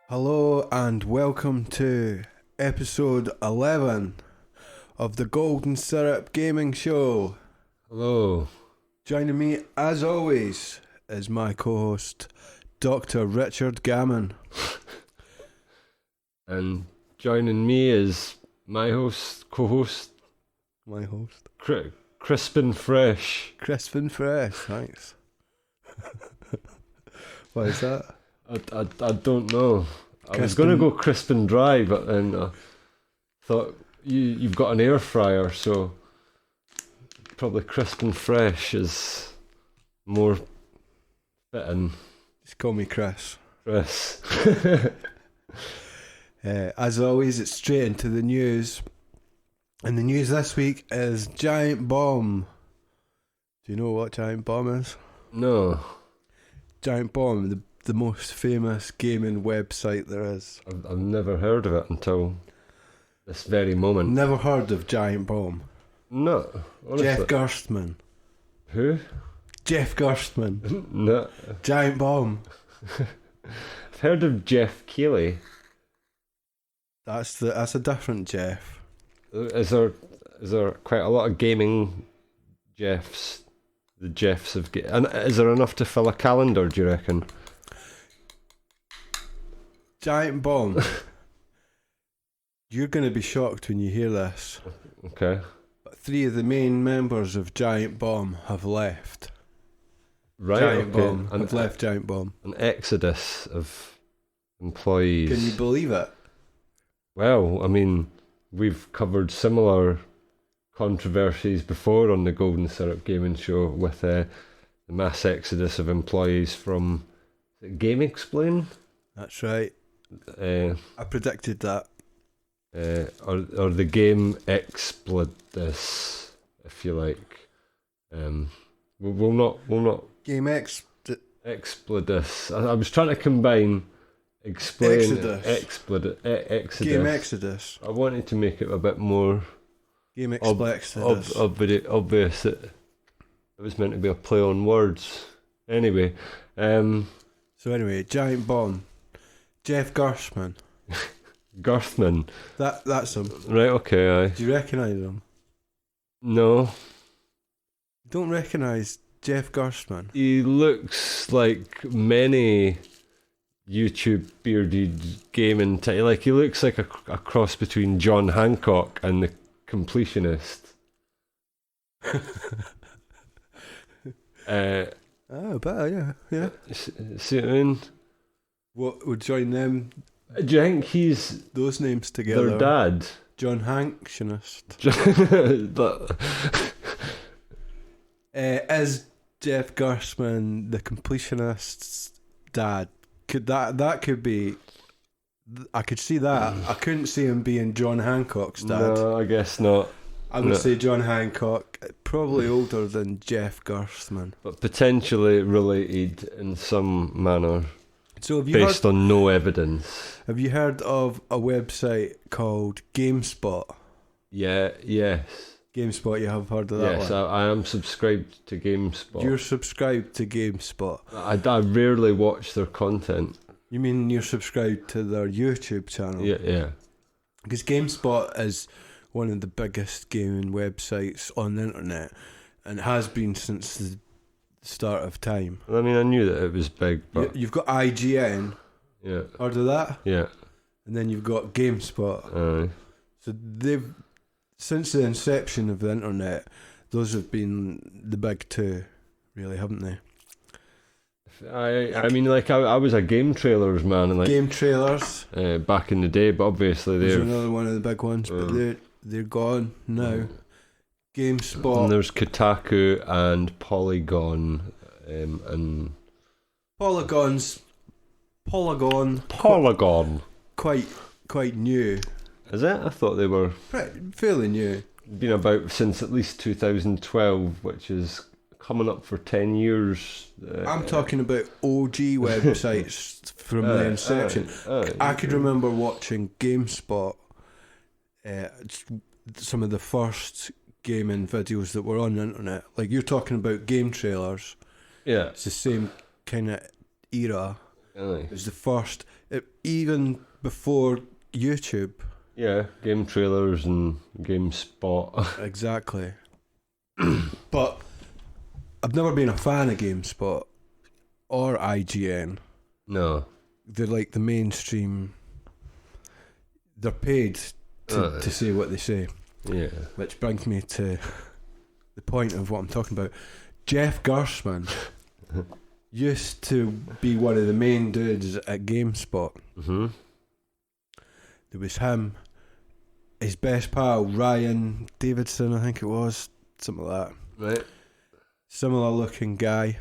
Hello and welcome to episode 11 of the Golden Syrup Gaming Show. Hello. Joining me as always is my co-host Dr. Richard Gammon. And joining me is my co-host, Crispin Fresh. Crispin Fresh, thanks. What is that? I don't know. I was going to go Crispin Dry, but then I thought you've got an air fryer, so probably Crispin Fresh is more fitting. Just call me Chris. Chris. As always, it's straight into the news. And the news this week is Giant Bomb. Do you know what Giant Bomb is? No. Giant Bomb, the most famous gaming website there is. I've never heard of it until this very moment. Never heard of Giant Bomb? No. Honestly. Jeff Gerstmann. Who? Jeff Gerstmann. No. Giant Bomb. I've heard of Jeff Keighley. That's a different Jeff. Is there quite a lot of gaming Jeffs? The Jeffs of and is there enough to fill a calendar, do you reckon? Giant Bomb. You're going to be shocked when you hear this. Okay. But 3 of the main members of Giant Bomb have left. Right, Giant okay. Bomb have left Giant Bomb. An exodus of employees. Can you believe it? Well, I mean, we've covered similar controversies before on the Golden Syrup Gaming Show with the mass exodus of employees from Game Explain. That's right. I predicted that. Or the Game Explodus, if you like. We'll not Game Explodus. I was trying to combine explain Exodus. Exodus. Game Exodus. I wanted to make it a bit more Game Exodus. obvious that it was meant to be a play on words. Anyway, So anyway, Giant Bomb. Jeff Gerstmann. Girthman. That's him. Right, okay, aye. Do you recognise him? No. You don't recognise Jeff Gerstmann? He looks like many YouTube bearded gaming like he looks like a cross between John Hancock and the Completionist. Oh, better, yeah. See what I mean? What would join them? Do you think he's Those names together. their dad? John Hanktionist. Is Jeff Gerstmann the Completionist's dad? Could that could be? I could see that. I couldn't see him being John Hancock's dad. No, I guess not. I would say John Hancock, probably older than Jeff Gerstmann. But potentially related in some manner, So based on no evidence. Have you heard of a website called GameSpot? Yes. GameSpot, you have heard of that Yes, one? I am subscribed to GameSpot. You're subscribed to GameSpot. I rarely watch their content. You mean you're subscribed to their YouTube channel? Yeah. Because GameSpot is one of the biggest gaming websites on the internet and has been since the start of time. I mean, I knew that it was big, but You've got IGN. yeah. Heard of that? Yeah. And then you've got GameSpot. So they've, since the inception of the internet, those have been the big two, really, haven't they? I mean, like I was a game trailers man, and like Game trailers. back in the day, but obviously There's they're another one of the big ones, but they're gone now. GameSpot. And there's Kotaku and Polygon, and Polygon. Quite new. Is it? I thought they were Fairly new. been about since at least 2012, which is coming up for 10 years. I'm talking about OG websites from the inception. I could remember watching GameSpot, some of the first gaming videos that were on the internet. Like you're talking about game trailers. Yeah. It's the same kind of era. Aye. It was the first. Even before YouTube. Yeah, game trailers and GameSpot. Exactly. But I've never been a fan of GameSpot or IGN. No. They're like the mainstream. They're paid to say what they say. Yeah. Which brings me to the point of what I'm talking about. Jeff Gerstmann used to be one of the main dudes at GameSpot. Mm-hmm. There was him, his best pal Ryan Davidson, I think it was, something like that. Right. Similar looking guy.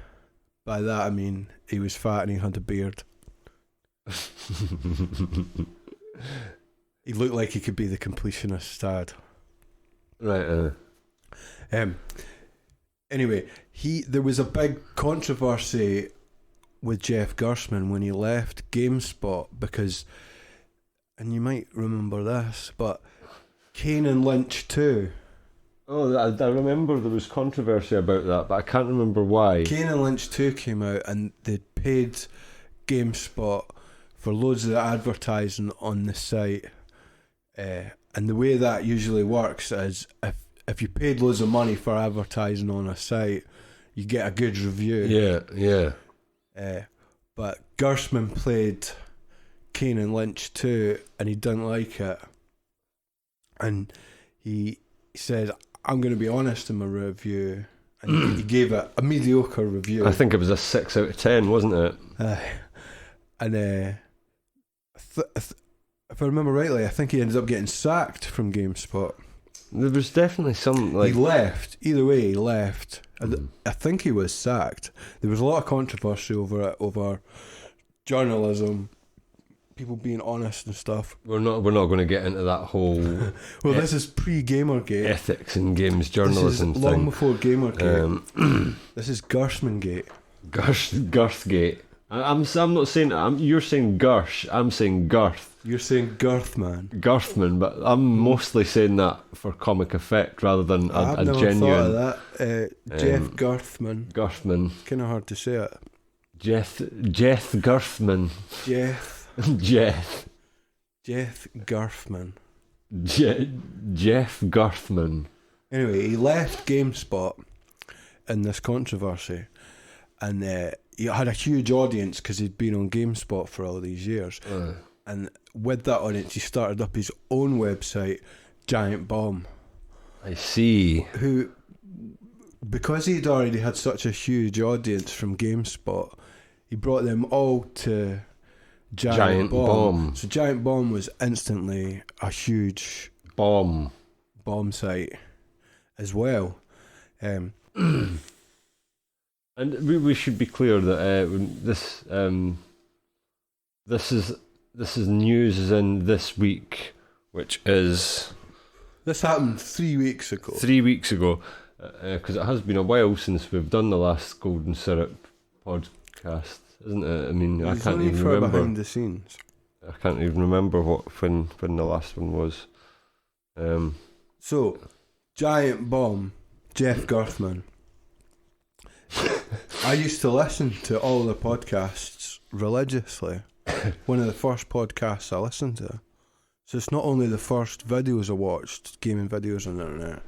By that I mean he was fat and he had a beard. He looked like he could be the completionist dad. Right. Anyway, there was a big controversy with Jeff Gerstmann when he left GameSpot because, and you might remember this, but Kane and Lynch 2. Oh, I remember there was controversy about that, but I can't remember why. Kane and Lynch 2 came out and they'd paid GameSpot for loads of advertising on the site. And the way that usually works is if you paid loads of money for advertising on a site, you get a good review. Yeah. But Gerstmann played Kane and Lynch 2 and he didn't like it. And he said, I'm going to be honest in my review. And he gave it a mediocre review. I think it was a 6 out of 10, wasn't it? And if I remember rightly, I think he ended up getting sacked from GameSpot. There was definitely some He left. Either way, he left. I think he was sacked. There was a lot of controversy over it, over journalism, people being honest and stuff. We're not going to get into that whole well, this is pre-Gamergate. Ethics in games journalism this is thing. long before Gamergate. This is Gerstmann-gate. Girthgate. I'm not saying you're saying Gersh. I'm saying Girth. You're saying Girthman. Girthman, but I'm mostly saying that for comic effect rather than I've never genuine. thought of that. Jeff Girthman. Girthman. Kind of hard to say it. Jeff Girthman. Jeff Girthman. Jeff Girthman. Anyway, he left GameSpot in this controversy, and he had a huge audience because he'd been on GameSpot for all these years. And with that audience, he started up his own website, Giant Bomb. I see. Who, because he'd already had such a huge audience from GameSpot, he brought them all to Giant Bomb. So Giant Bomb was instantly a huge bomb site as well. And we should be clear that this is news as in this week, which is... This happened 3 weeks ago. 3 weeks ago, because it has been a while since we've done the last Golden Syrup podcast, isn't it? I mean, I can't even remember. Behind the scenes. I can't even remember when the last one was. So, Giant Bomb, Jeff Gerthman. I used to listen to all the podcasts religiously. One of the first podcasts I listened to. So it's not only the first videos I watched, gaming videos on the internet,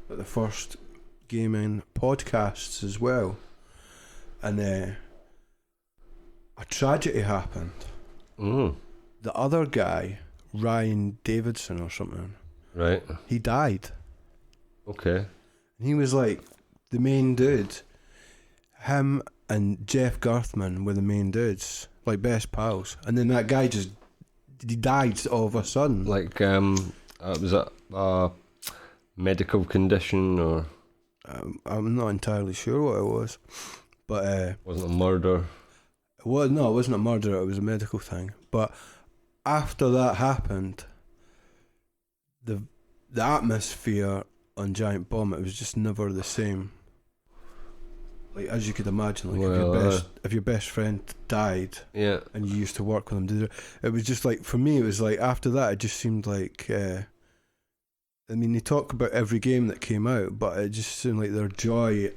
but the first gaming podcasts as well. And a tragedy happened. The other guy, Ryan Davidson or something, right? He died. Okay. And he was like the main dude. Him and Jeff Gerthman were the main dudes, like best pals. And then that guy he died all of a sudden. Like, was it a medical condition or? I'm not entirely sure what it was, but wasn't a murder. No, it wasn't a murder. It was a medical thing. But after that happened, the atmosphere on Giant Bomb, it was just never the same. Like, as you could imagine, like if your best friend died, yeah, and you used to work with him, it was just like, for me, it was like after that, it just seemed like. I mean, they talk about every game that came out, but it just seemed like their joy,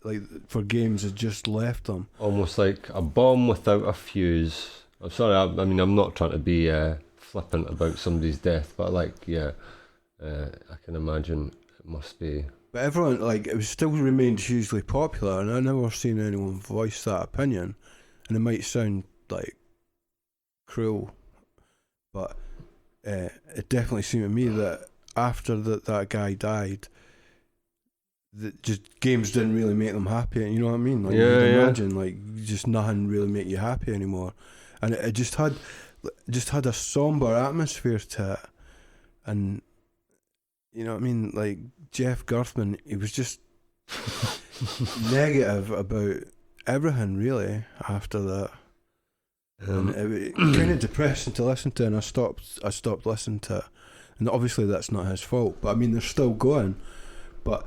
like for games, had just left them. Almost like a bomb without a fuse, I'm sorry. I mean, I'm not trying to be flippant about somebody's death, but like, yeah, I can imagine it must be. But everyone, like, it still remained hugely popular, and I never seen anyone voice that opinion. And it might sound like cruel, but it definitely seemed to me that after that guy died, that just games didn't really make them happy. You know what I mean? Like, Yeah, you yeah. imagine, like, just nothing really make you happy anymore, and it just had a somber atmosphere to it, and you know what I mean? Like, Jeff Gerstmann, he was just negative about everything really after that. And it kind of depressing to listen to, and I stopped listening to it. And obviously that's not his fault, but I mean, they're still going. But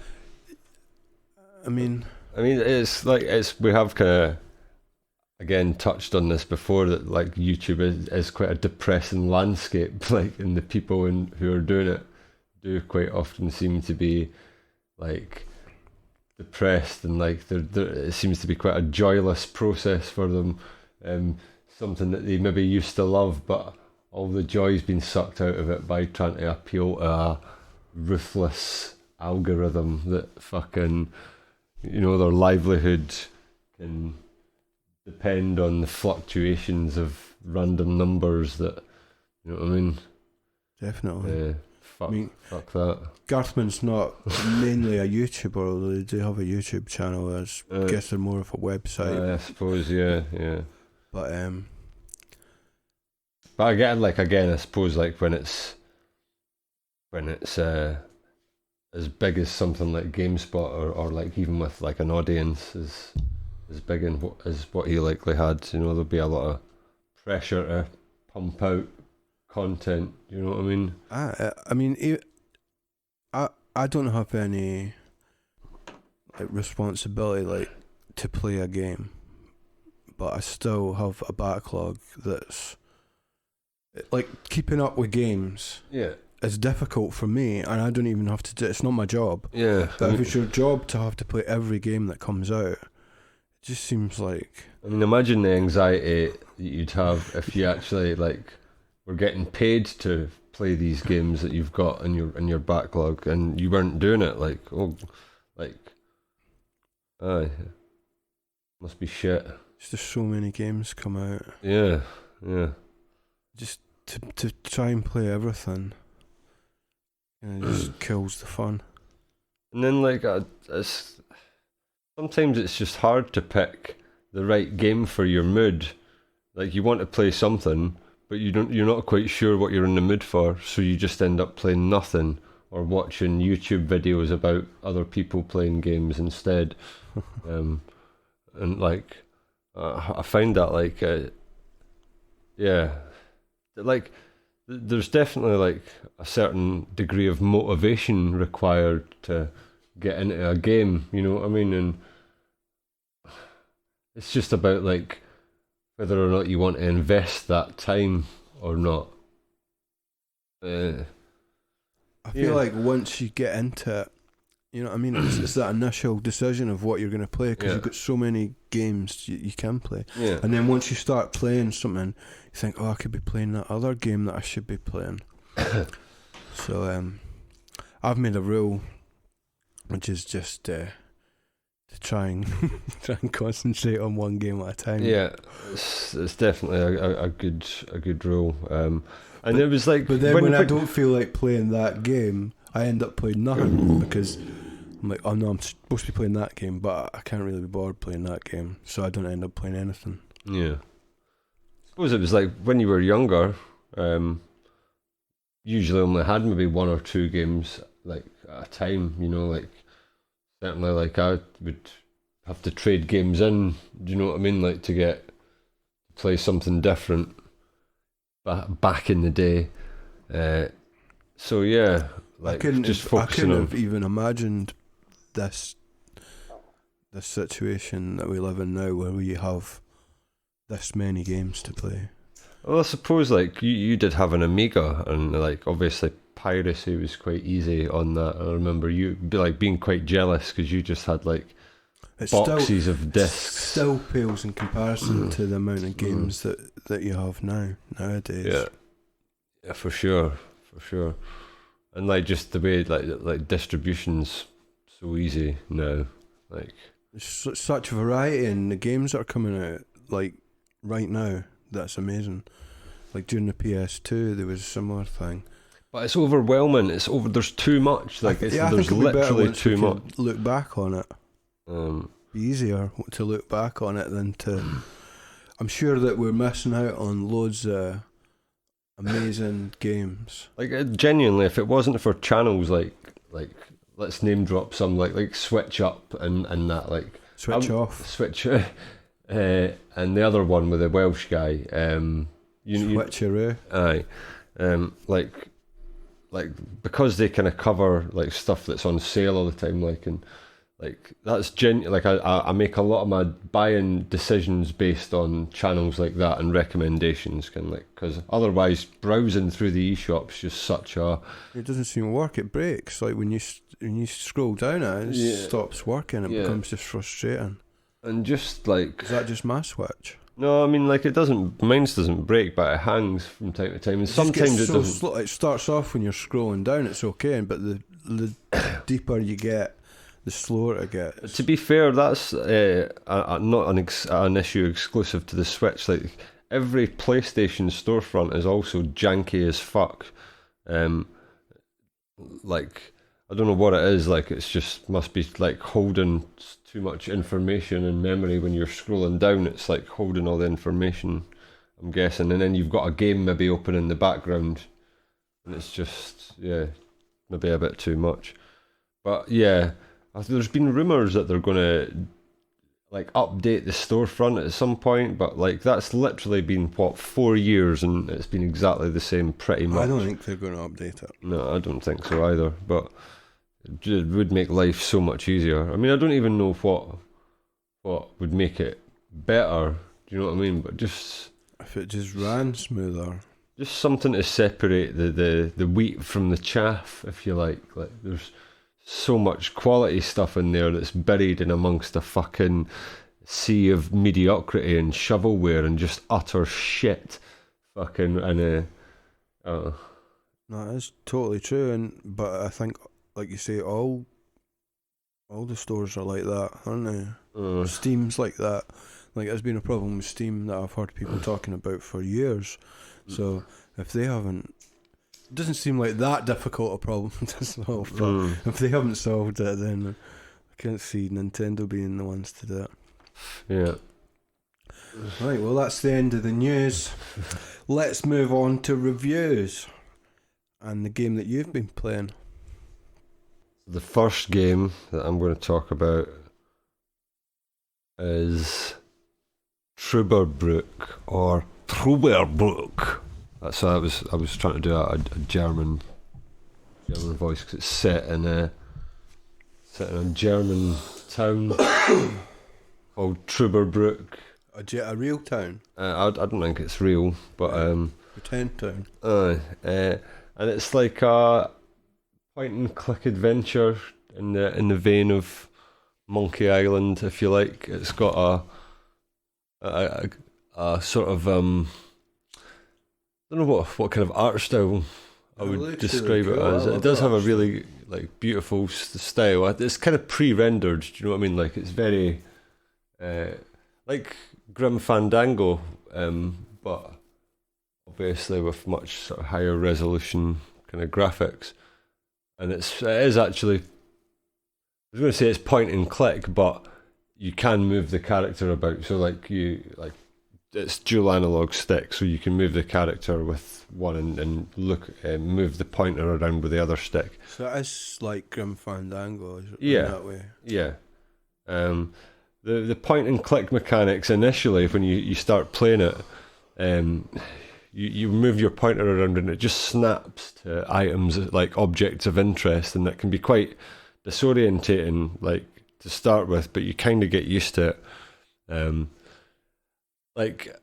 I mean, it's like we have kind of again touched on this before, that like YouTube is quite a depressing landscape. Like, and the people who are doing it do quite often seem to be like depressed, and like it seems to be quite a joyless process for them. Something that they maybe used to love, but all the joy's been sucked out of it by trying to appeal to a ruthless algorithm that fucking, you know, their livelihood can depend on the fluctuations of random numbers that, you know what I mean? definitely. Fuck that. Garthman's not mainly a YouTuber, although they do have a YouTube channel. I guess they're more of a website. I suppose, yeah. But again, I suppose like when it's as big as something like GameSpot, or like even with like an audience as big as what he likely had, you know, there'll be a lot of pressure to pump out content. You know what I mean? I mean, I don't have any like responsibility like to play a game, but I still have a backlog that's like keeping up with games. Yeah. It's difficult for me, and I don't even have to do. It's not my job. Yeah. But if it's your job to have to play every game that comes out, it just seems like. I mean, imagine the anxiety that you'd have if you actually like were getting paid to play these games that you've got in your backlog, and you weren't doing it. Like, must be shit. There's so many games come out. Yeah. Just to try and play everything, and it just kills the fun. And then like sometimes it's just hard to pick the right game for your mood. Like, you want to play something, but you're not quite sure what you're in the mood for, so you just end up playing nothing or watching YouTube videos about other people playing games instead. And like I find that like like there's definitely like a certain degree of motivation required to get into a game, you know what I mean? And it's just about like whether or not you want to invest that time or not. I feel like once you get into it, you know what I mean? It's that initial decision of what you're going to play, because you've got so many games you can play. Yeah. And then once you start playing something, you think, oh, I could be playing that other game that I should be playing. So I've made a rule, which is just to try and concentrate on one game at a time. Yeah, it's definitely a good rule. And it was like, but then when I don't feel like playing that game, I end up playing nothing, because I'm like, oh no, I'm supposed to be playing that game, but I can't really be bored playing that game, so I don't end up playing anything. Yeah. I suppose it was like when you were younger, usually only had maybe one or two games like at a time, you know, like certainly like I would have to trade games in, do you know what I mean, like to play something different back in the day. So yeah, like I couldn't have even imagined this situation that we live in now, where we have this many games to play. Well, I suppose like you did have an Amiga, and like obviously piracy was quite easy on that. I remember you being quite jealous because you just had like It's boxes of discs. Still pales in comparison to the amount of games that you have nowadays. Yeah, for sure. And like just the way like distribution's so easy now. Like there's such a variety in the games that are coming out like right now. That's amazing. Like during the PS2 there was a similar thing. But it's overwhelming. There's too much. Like there's literally too much. Look back on it. Be easier to look back on it than to. I'm sure that we're missing out on loads of amazing games. Like genuinely, if it wasn't for channels like let's name drop some like Switch Up and that like Switch Off, Switch, and the other one with the Welsh guy. Switcheroo. Aye, like because they kind of cover like stuff that's on sale all the time, and that's like I make a lot of my buying decisions based on channels like that and recommendations, because otherwise browsing through the eShop's just such a. It doesn't seem to work. It breaks. Like when you scroll down it stops working. It becomes just frustrating. And just like is that just my Switch? No, I mean like it doesn't. Mine doesn't break, but it hangs from time to time, and sometimes it doesn't. Slow. It starts off when you're scrolling down. It's okay, but the deeper you get, the slower it gets. To be fair, that's not an issue exclusive to the Switch. Like every PlayStation storefront is also janky as fuck. Like I don't know what it is. Like it's just must be like holding too much information in memory when you're scrolling down. It's like holding all the information, I'm guessing, and then you've got a game maybe open in the background, and it's just maybe a bit too much. But yeah. There's been rumours that they're going to like update the storefront at some point, but like that's literally been 4 years and it's been exactly the same pretty much. I don't think they're going to update it. No, I don't think so either. But it would make life so much easier. I mean, I don't even know what would make it better. Do you know what I mean? But just if it just ran smoother. Just something to separate the wheat from the chaff, if you like. Like there's so much quality stuff in there that's buried in amongst a fucking sea of mediocrity and shovelware and just utter shit. Fucking No, that's totally true, but I think, like you say, all the stores are like that, aren't they? Steam's like that. Like there's been a problem with Steam that I've heard people talking about for years. So if they haven't. It doesn't seem like that difficult a problem to solve, but if they haven't solved it, then I can't see Nintendo being the ones to do it. Yeah. Right, well that's the end of the news. Let's move on to reviews and the game that you've been playing. The first game that I'm going to talk about is Truberbrook or Truberbrook. So I was trying to do a German voice because it's set in a German town called Truberbrook. A real town? I don't think it's real, but pretend town. And it's like a point and click adventure in the vein of Monkey Island, if you like. It's got a sort of I don't know what kind of art style I would describe it as. It does have a really like beautiful style. It's kind of pre-rendered. Do you know what I mean? Like it's very like Grim Fandango, but obviously with much sort of higher resolution kind of graphics. And it is actually. I was going to say it's point and click, but you can move the character about. So it's dual analog stick, so you can move the character with one and move the pointer around with the other stick. So it's like Grim Fandango, in that way. Yeah. The point and click mechanics initially, when you start playing it, you move your pointer around and it just snaps to items like objects of interest, and that can be quite disorientating, like to start with, but you kind of get used to it. Like,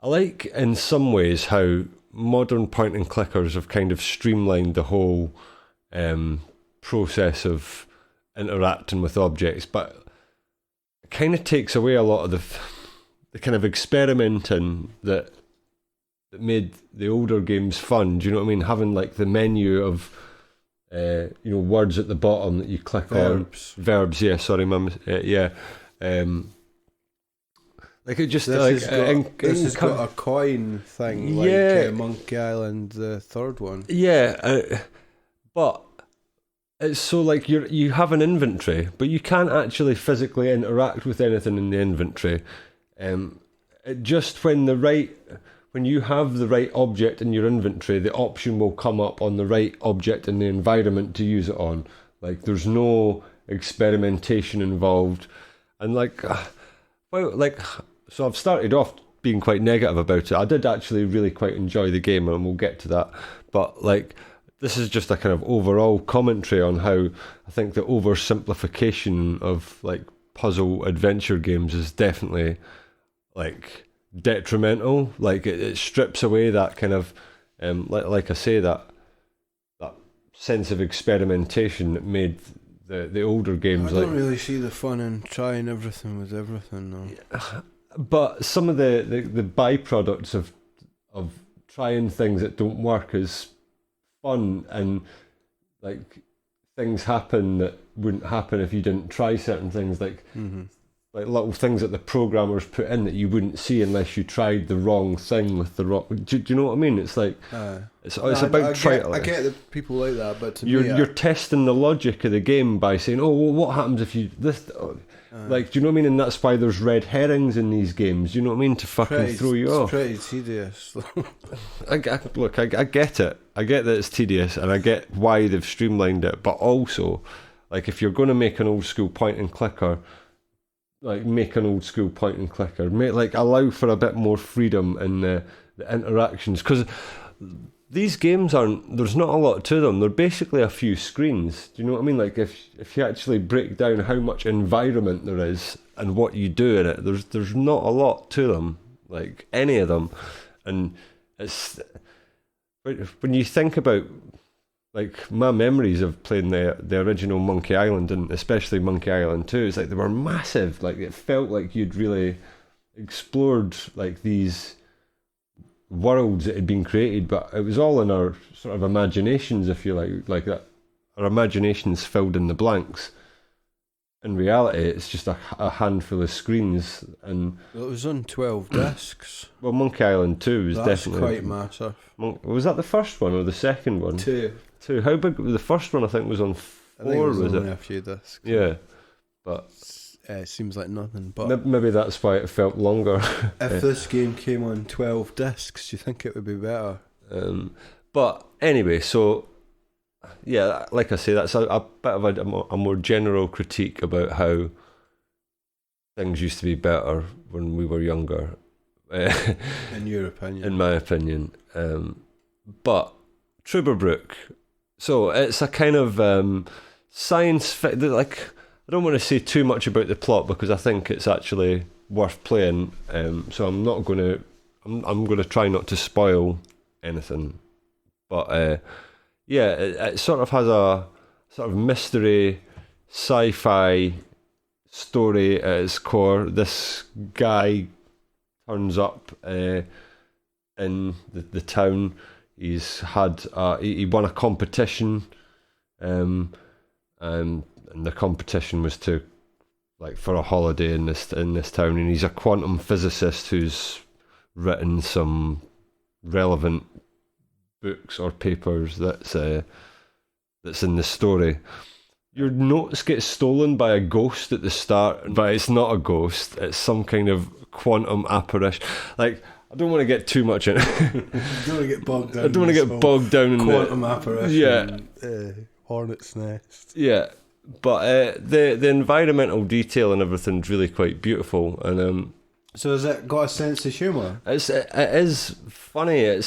I like in some ways how modern point and clickers have kind of streamlined the whole process of interacting with objects, but kind of takes away a lot of the kind of experimenting that made the older games fun. Do you know what I mean? Having like the menu of words at the bottom that you click on. Verbs. Yeah. Sorry, mum. Yeah. Like it just this has got a coin thing, like Monkey Island, the third one. Yeah, but it's so like you have an inventory, but you can't actually physically interact with anything in the inventory. Just when you have the right object in your inventory, the option will come up on the right object in the environment to use it on. Like there's no experimentation involved, and so I've started off being quite negative about it. I did actually really quite enjoy the game, and we'll get to that. But like, this is just a kind of overall commentary on how I think the oversimplification of like puzzle adventure games is definitely like detrimental. Like it strips away that kind of like I say, that sense of experimentation that made the older games. I don't really see the fun in trying everything with everything though. But some of the byproducts of trying things that don't work is fun, and like things happen that wouldn't happen if you didn't try certain things, like like little things that the programmers put in that you wouldn't see unless you tried the wrong thing with the wrong. Do you know what I mean? It's like it's about trying. I get that people like that, but to you're testing the logic of the game by saying, "Oh, well, what happens if you this?" Like, do you know what I mean? And that's why there's red herrings in these games. Do you know what I mean? To fucking throw you off. It's pretty tedious. I get it. I get that it's tedious, and I get why they've streamlined it. But also, like, if you're going to make an old school point and clicker, like make an old school point and clicker. Allow for a bit more freedom in the interactions, because these games there's not a lot to them. They're basically a few screens. Do you know what I mean? Like if you actually break down how much environment there is and what you do in it, there's not a lot to them, like any of them. And it's when you think about like my memories of playing the original Monkey Island, and especially Monkey Island 2, it's like they were massive. Like it felt like you'd really explored like these worlds that had been created, but it was all in our sort of imaginations, if you like that. Our imaginations filled in the blanks. In reality, it's just a handful of screens, and it was on 12 discs. Well, Monkey Island 2 was That's definitely quite massive. Was that the first one or the second one? Two. How big? The first one I think was on 4. I think it was was only it? A few discs. Yeah, but it seems like nothing. But maybe that's why it felt longer. If this game came on 12 discs, do you think it would be better? But anyway, so yeah, like I say, that's a bit of a more general critique about how things used to be better when we were younger. In your opinion? In my opinion. But Truberbrook, so it's a kind of science like, I don't want to say too much about the plot because I think it's actually worth playing. So I'm not going to. I'm going to try not to spoil anything. But yeah, it sort of has a sort of mystery, sci-fi story at its core. This guy turns up in the town. He's had he won a competition, and the competition was to for a holiday in this town. And he's a quantum physicist who's written some relevant books or papers that's in the story. Your notes get stolen by a ghost at the start, but it's not a ghost. It's some kind of quantum apparition. Like, I don't want to get too much in it. I don't want to get bogged down. I don't want to get bogged down in quantum apparition. Yeah, hornet's nest. Yeah, but the environmental detail and everything's really quite beautiful. And so has it got a sense of humour? It is funny. It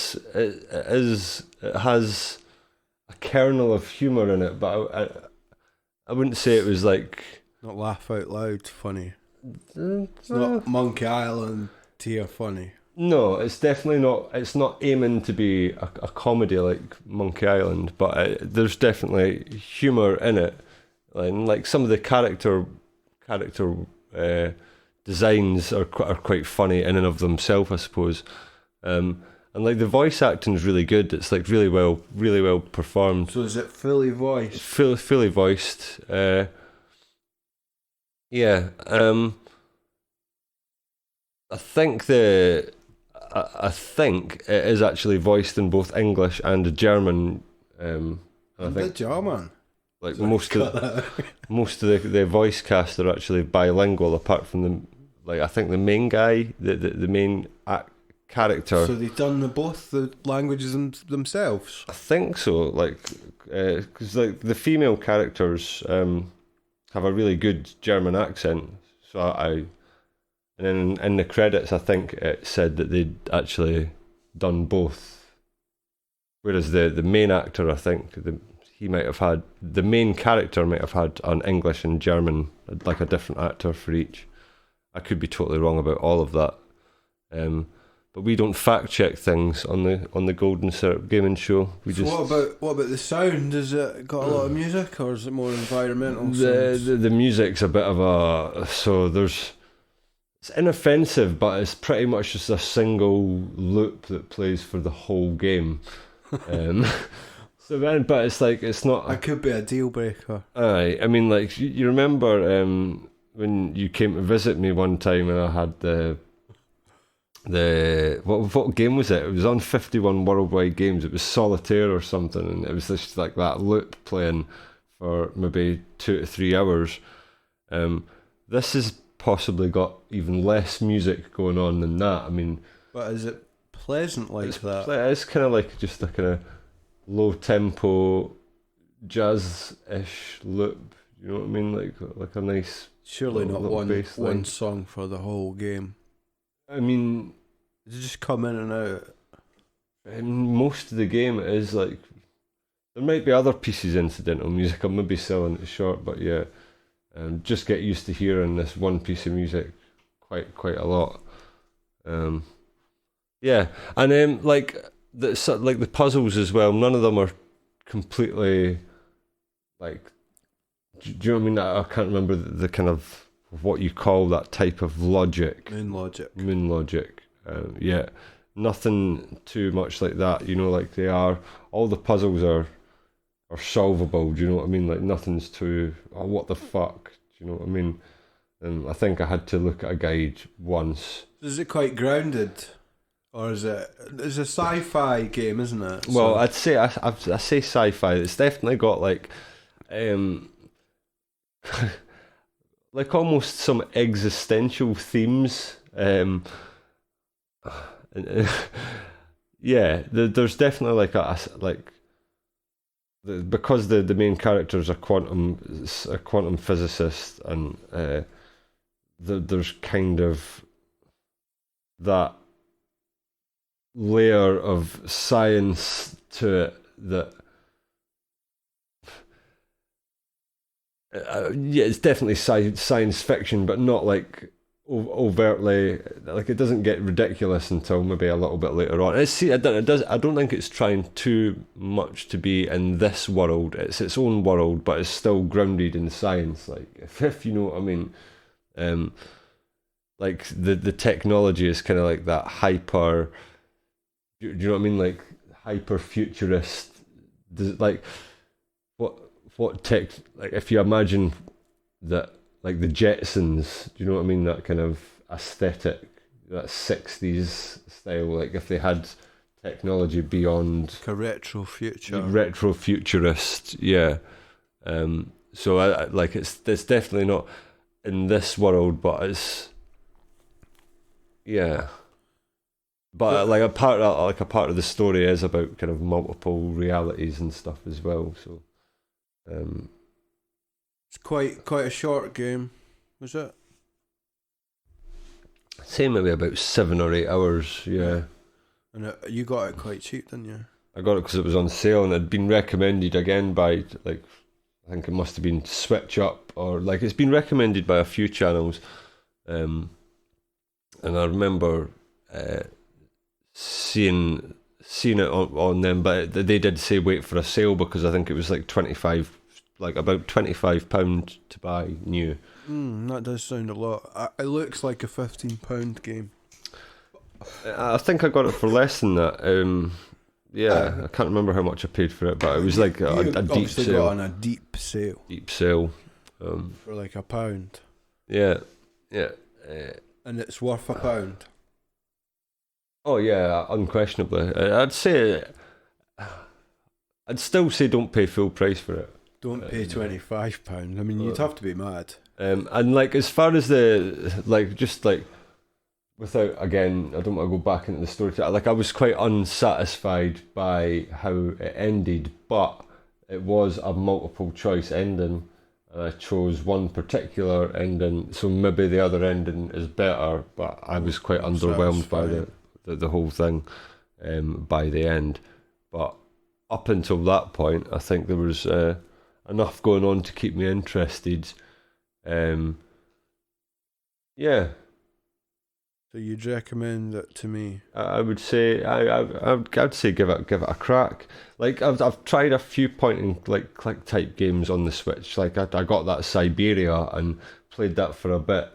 has a kernel of humour in it, but I wouldn't say it was like not laugh out loud funny. It's not Monkey Island tier funny. No, it's definitely not. It's not aiming to be a comedy like Monkey Island, but there's definitely humour in it, and like some of the character designs are quite funny in and of themselves, I suppose. And like the voice acting is really good. It's like really well performed. So is it fully voiced? Fully voiced. Yeah. I think I think it is actually voiced in both English and German. I think German. like most of the voice cast are actually bilingual, apart from I think the main guy, the main character. So they've done both the languages themselves. I think so. Because the female characters have a really good German accent. So and then in the credits, I think it said that they'd actually done both. Whereas the main actor, I think the main character might have had an English and German, like a different actor for each. I could be totally wrong about all of that. But we don't fact check things on the Golden Syrup Gaming Show. What about the sound? Has it got a lot of music, or is it more environmental? The music's a bit of it's inoffensive, but it's pretty much just a single loop that plays for the whole game. But it's not. That could be a deal breaker. Aye, I mean, like you remember when you came to visit me one time, and I had what game was it? It was on 51 Worldwide Games. It was Solitaire or something, and it was just like that loop playing for maybe 2 to 3 hours. This has possibly got even less music going on than that. I mean, but is it pleasant like that? It's kind of like just a kind of low tempo jazz-ish loop. You know what I mean? Like a nice. Surely not one song for the whole game. I mean, does it just come in and out? In most of the game, it is like there might be other pieces incidental music. I'm maybe selling it short, but yeah, just get used to hearing this one piece of music quite a lot. Yeah, and like the puzzles as well. None of them are completely like. Do you know what I mean? I can't remember the kind of what you call that type of logic. Moon logic. Yeah, nothing too much like that. You know, like they are. All the puzzles are solvable. Do you know what I mean? Like nothing's too. Oh, what the fuck? Do you know what I mean? And I think I had to look at a guide once. Is it quite grounded, or is it? It's a sci-fi game, isn't it? Well, I'd say I say sci-fi. It's definitely got like, like almost some existential themes. Yeah, there's definitely because the main character is a quantum physicist, and there's kind of that layer of science to it that yeah, it's definitely science fiction, but not like overtly. Like it doesn't get ridiculous until maybe a little bit later on. I don't think it's trying too much to be in this world. It's its own world, but it's still grounded in science. Like if you know what I mean. Like the technology is kind of like that hyper. Do you know what I mean? Like hyper futurist. Like what tech? Like if you imagine that, like the Jetsons. Do you know what I mean? That kind of aesthetic, that 60s style. Like if they had technology beyond, like a retro futurist. Yeah. So I like it's definitely not in this world, but it's. Yeah, but like a part of the story is about kind of multiple realities and stuff as well. So, it's quite a short game, was it? I'd say maybe about 7 or 8 hours. Yeah, and you got it quite cheap, didn't you? I got it because it was on sale and it'd been recommended again by like I think it must have been Switch Up, or like it's been recommended by a few channels. And I remember seeing it on them, but they did say wait for a sale because I think it was like 25 like about £25 to buy new. That does sound a lot. It looks like a £15 game. I think I got it for less than that. I can't remember how much I paid for it, but it was like a deep sale. Got on a deep sale. Deep sale. For like £1. Yeah. And it's worth £1. Oh yeah, unquestionably. I'd still say don't pay full price for it. Don't pay £25. I mean, you'd have to be mad. And like as far as without, again, I don't want to go back into the story. Like I was quite unsatisfied by how it ended, but it was a multiple choice ending. And I chose one particular ending, so maybe the other ending is better, but I was quite underwhelmed by the whole thing by the end. But up until that point, I think there was enough going on to keep me interested. So you'd recommend it to me? I would say I'd say give it a crack. Like I've tried a few point and click type games on the Switch. Like I got that Siberia and played that for a bit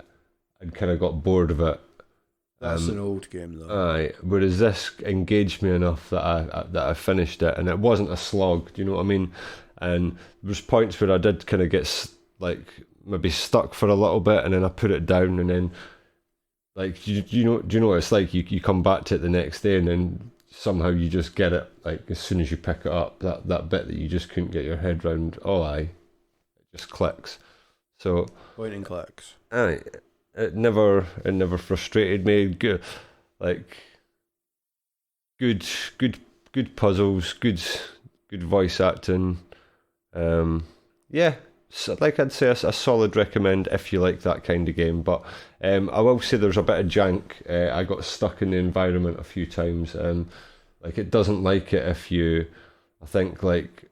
and kind of got bored of it. That's an old game though. Aye. Whereas this engaged me enough that I finished it, and it wasn't a slog. Do you know what I mean? And there was points where I did kind of get maybe stuck for a little bit, and then I put it down, and then. Like, do you know what it's like? You come back to it the next day and then somehow you just get it, like, as soon as you pick it up, that bit that you just couldn't get your head round, it just clicks. So... Point and clicks. Aye. It never frustrated me. Good puzzles, good voice acting. So, like I'd say, a solid recommend if you like that kind of game. But I will say there's a bit of jank. I got stuck in the environment a few times. Like it doesn't like it if you, I think, like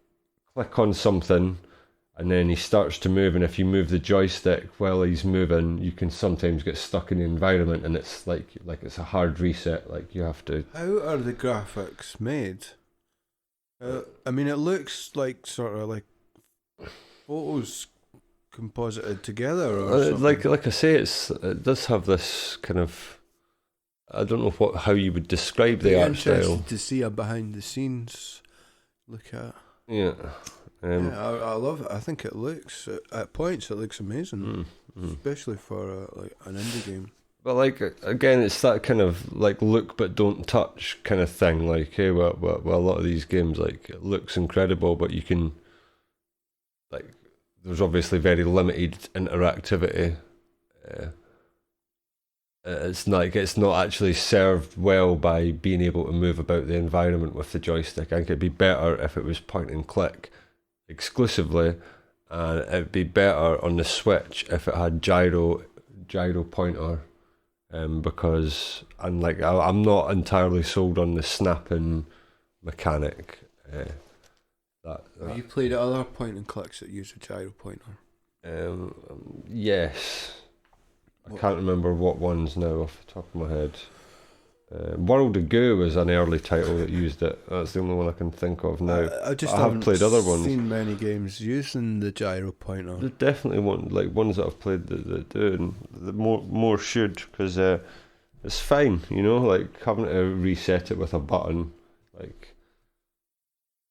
click on something and then he starts to move, and if you move the joystick while he's moving, you can sometimes get stuck in the environment, and it's like it's a hard reset. Like you have to. How are the graphics made? I mean, it looks like sort of like photos composited together or something. Like I say, it does have this kind of, I don't know how you would describe the art style. Interested to see a behind the scenes look at. Yeah. I love it. I think it looks at points it looks amazing, especially for like an indie game. But like again, it's that kind of like look but don't touch kind of thing. Like, hey, well, a lot of these games, like, it looks incredible, but you can, like, there's obviously very limited interactivity. It's not actually served well by being able to move about the environment with the joystick. I think it'd be better if it was point and click exclusively, and it'd be better on the Switch if it had gyro pointer. Because I'm not entirely sold on the snapping mechanic. Have you played other point and clicks that use a gyro pointer? Yes. I can't remember what ones now off the top of my head. World of Goo was an early title that used it. That's the only one I can think of now. I have played other ones. Seen many games using the gyro pointer. There's definitely ones that I've played that do, and the more should, because it's fine, like having to reset it with a button, like,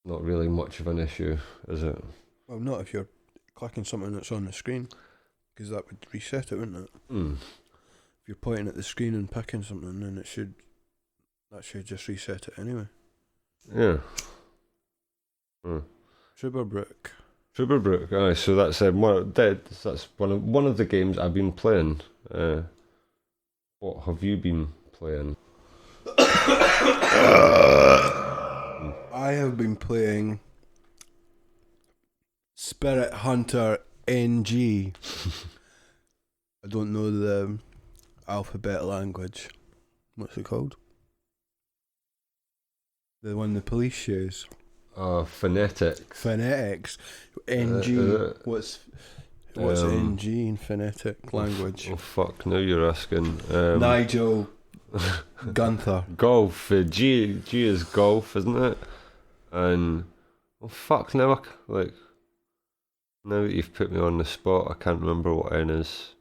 not really much of an issue, is it? Well, not if you're clicking something that's on the screen, because that would reset it, wouldn't it? If you're pointing at the screen and picking something, then that should just reset it anyway. Yeah. Truberbrook. Aye, so that's one of the games I've been playing. What have you been playing? I have been playing Spirit Hunter NG. I don't know the alphabet language. What's it called? The one the police use. Phonetics. NG. What's NG in phonetic language? Oh fuck! Now you're asking. Nigel Gunther. Golf. G is golf, isn't it? And oh fuck! Now Now that you've put me on the spot, I can't remember what N is.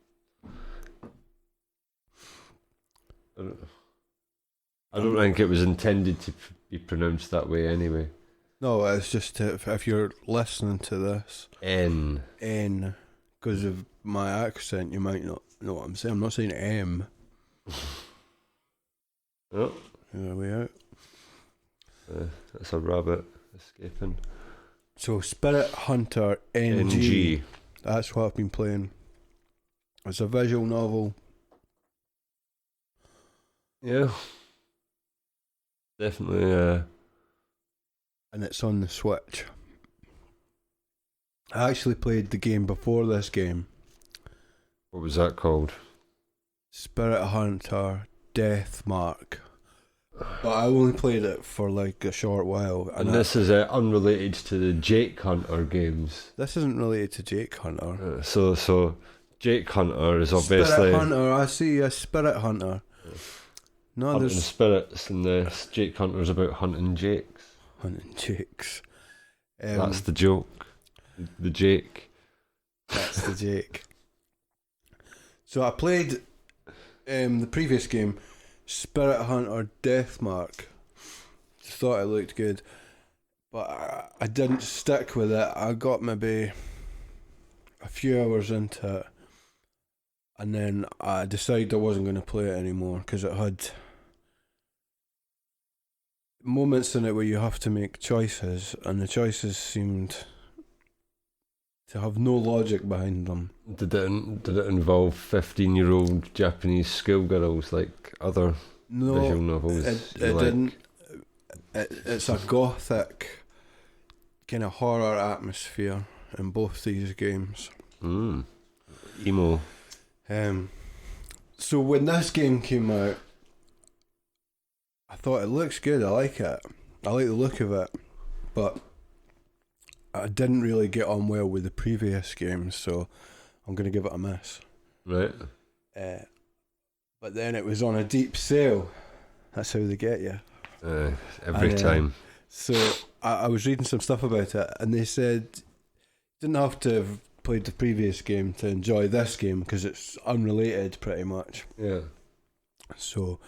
I don't think it was intended to be pronounced that way anyway. No, it's just if you're listening to this, N. Because of my accent, you might not know what I'm saying. I'm not saying M. Oh. Are we out? That's a rabbit escaping. So, Spirit Hunter NG. That's what I've been playing. It's a visual novel. Yeah. Definitely. And it's on the Switch. I actually played the game before this game. What was that called? Spirit Hunter Deathmark. But I only played it for like a short while. And this is unrelated to the Jake Hunter games. This isn't related to Jake Hunter. So Jake Hunter is obviously... Spirit Hunter, I see a Spirit Hunter. No, hunting there's... spirits, and this Jake Hunter is about hunting Jakes. Hunting Jakes. That's the joke. The Jake. That's the Jake. So I played the previous game, Spirit Hunter Deathmark. Just thought it looked good, but I didn't stick with it. I got maybe a few hours into it, and then I decided I wasn't going to play it anymore because it had moments in it where you have to make choices, and the choices seemed to have no logic behind them. Did it involve 15-year-old Japanese schoolgirls like other visual novels? It didn't. It's a gothic kind of horror atmosphere in both these games. Emo. So when this game came out, I thought it looks good. I like it. I like the look of it, but I didn't really get on well with the previous games, so I'm going to give it a miss. Right. But then it was on a deep sale. That's how they get you. Every time. So I was reading some stuff about it, and they said you didn't have to have played the previous game to enjoy this game because it's unrelated pretty much. Yeah. So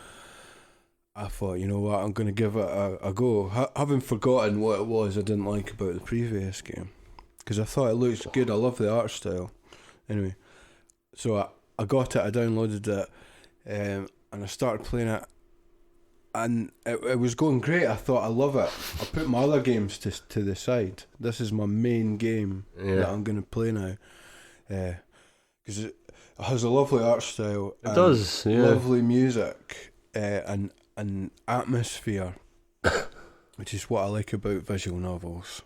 I thought, you know what, I'm going to give it a go. Having forgotten what it was I didn't like about the previous game, because I thought it looked good. I love the art style. Anyway, so I got it, I downloaded it, and I started playing it, and it was going great. I thought, I love it. I put my other games to the side. This is my main game that I'm going to play now, because it has a lovely art style. It does, yeah. Lovely music, and atmosphere, which is what I like about visual novels.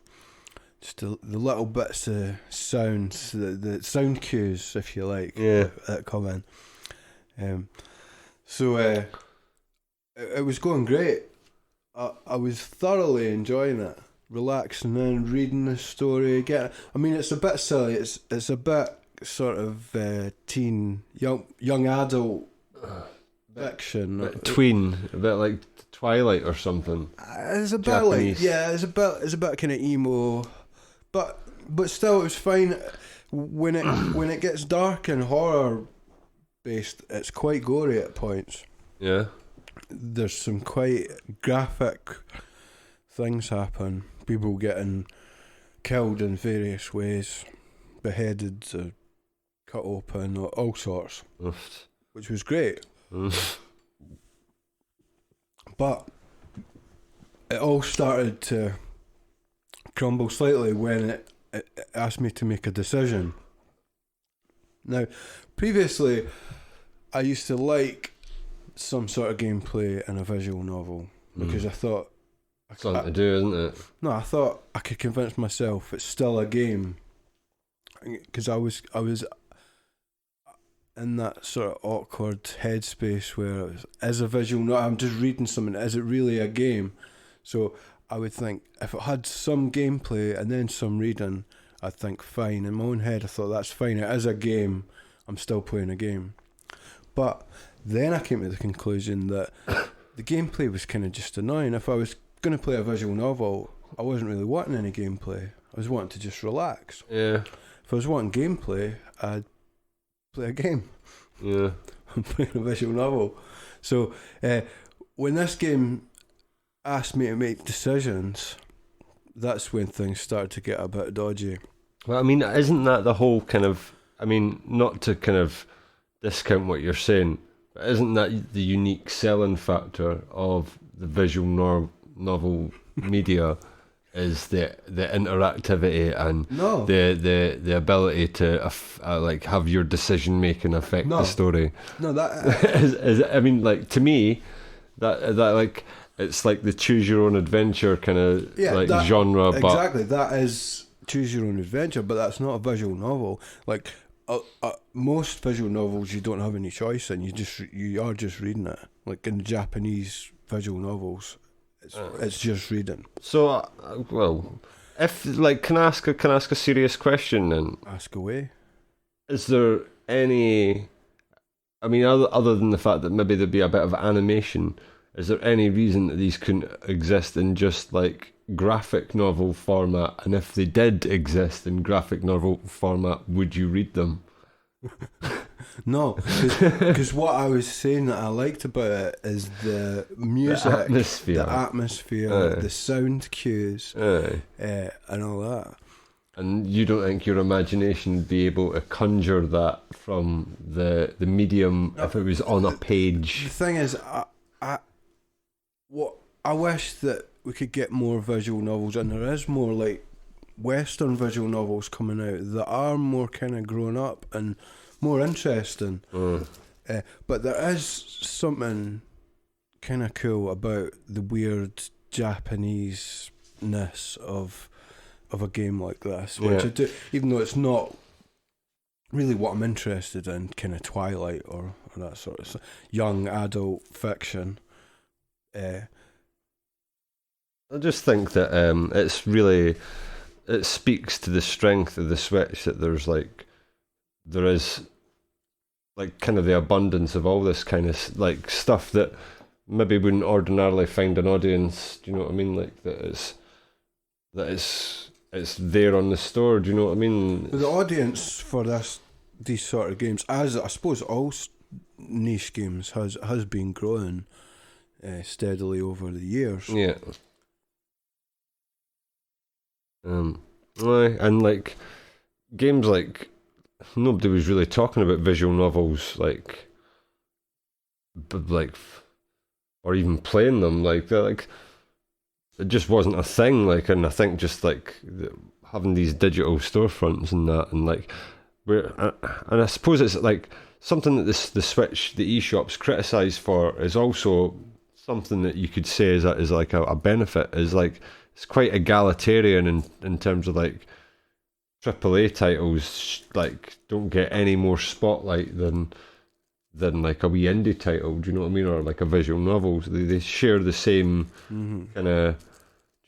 Just the little bits of sounds, the sound cues, if you like, that come in. So it was going great. I was thoroughly enjoying it, relaxing in, reading the story. I mean, it's a bit silly. It's a bit sort of teen, young adult fiction. A bit tween, a bit like Twilight or something. It's a bit Japanese. it's a bit kind of emo, but still it was fine. When it gets dark and horror based, it's quite gory at points. Yeah. There's some quite graphic things happen. People getting killed in various ways, beheaded, cut open, all sorts, which was great. But it all started to crumble slightly when it asked me to make a decision. Now, previously, I used to like some sort of gameplay in a visual novel because I thought... Something to do, isn't it? No, I thought I could convince myself it's still a game, because I was in that sort of awkward headspace where as a visual novel, I'm just reading something, is it really a game? So I would think if it had some gameplay and then some reading, I'd think fine. In my own head, I thought that's fine, it is a game, I'm still playing a game. But then I came to the conclusion that the gameplay was kind of just annoying. If I was going to play a visual novel, I wasn't really wanting any gameplay. I was wanting to just relax. Yeah. if I was wanting gameplay, I'd play a game. Yeah. I'm playing a visual novel. So when this game asked me to make decisions, that's when things started to get a bit dodgy. Well, I mean, isn't that the whole kind of... I mean, not to kind of discount what you're saying, but isn't that the unique selling factor of the visual novel media is the interactivity and the ability to like have your decision making affect the story. No, that is I mean, like, to me, that like it's like the choose your own adventure kind of genre. But exactly, that is choose your own adventure, but that's not a visual novel. Like most visual novels, you don't have any choice in. You are just reading it. Like in the Japanese visual novels, it's just reading. So, well, if like, can I ask a serious question then? Ask away. Is there any? I mean, other than the fact that maybe there'd be a bit of animation, is there any reason that these couldn't exist in just like graphic novel format? And if they did exist in graphic novel format, would you read them? No, because what I was saying that I liked about it is the music, the atmosphere, the sound cues, and all that. And you don't think your imagination would be able to conjure that from the medium if it was on a page? The thing is, I wish that we could get more visual novels, and there is more like Western visual novels coming out that are more kind of grown up and more interesting. But there is something kind of cool about the weird Japanese-ness of a game like this, which I do, even though it's not really what I'm interested in, kind of Twilight or that sort of young adult fiction. I just think that it speaks to the strength of the Switch that there is like kind of the abundance of all this kind of like stuff that maybe wouldn't ordinarily find an audience. Do you know what I mean? Like it's there on the store. Do you know what I mean? The audience for these sort of games, as I suppose all niche games, has been growing steadily over the years. Yeah. And like games like nobody was really talking about visual novels like or even playing them like it just wasn't a thing, like, and I think just like having these digital storefronts and that, and like and I suppose it's like something that the Switch, the eShops criticised for is also something that you could say is like a benefit, is like it's quite egalitarian in terms of like AAA titles like don't get any more spotlight than like a wee indie title. Do you know what I mean? Or like a visual novel. So they share the same kind of. Do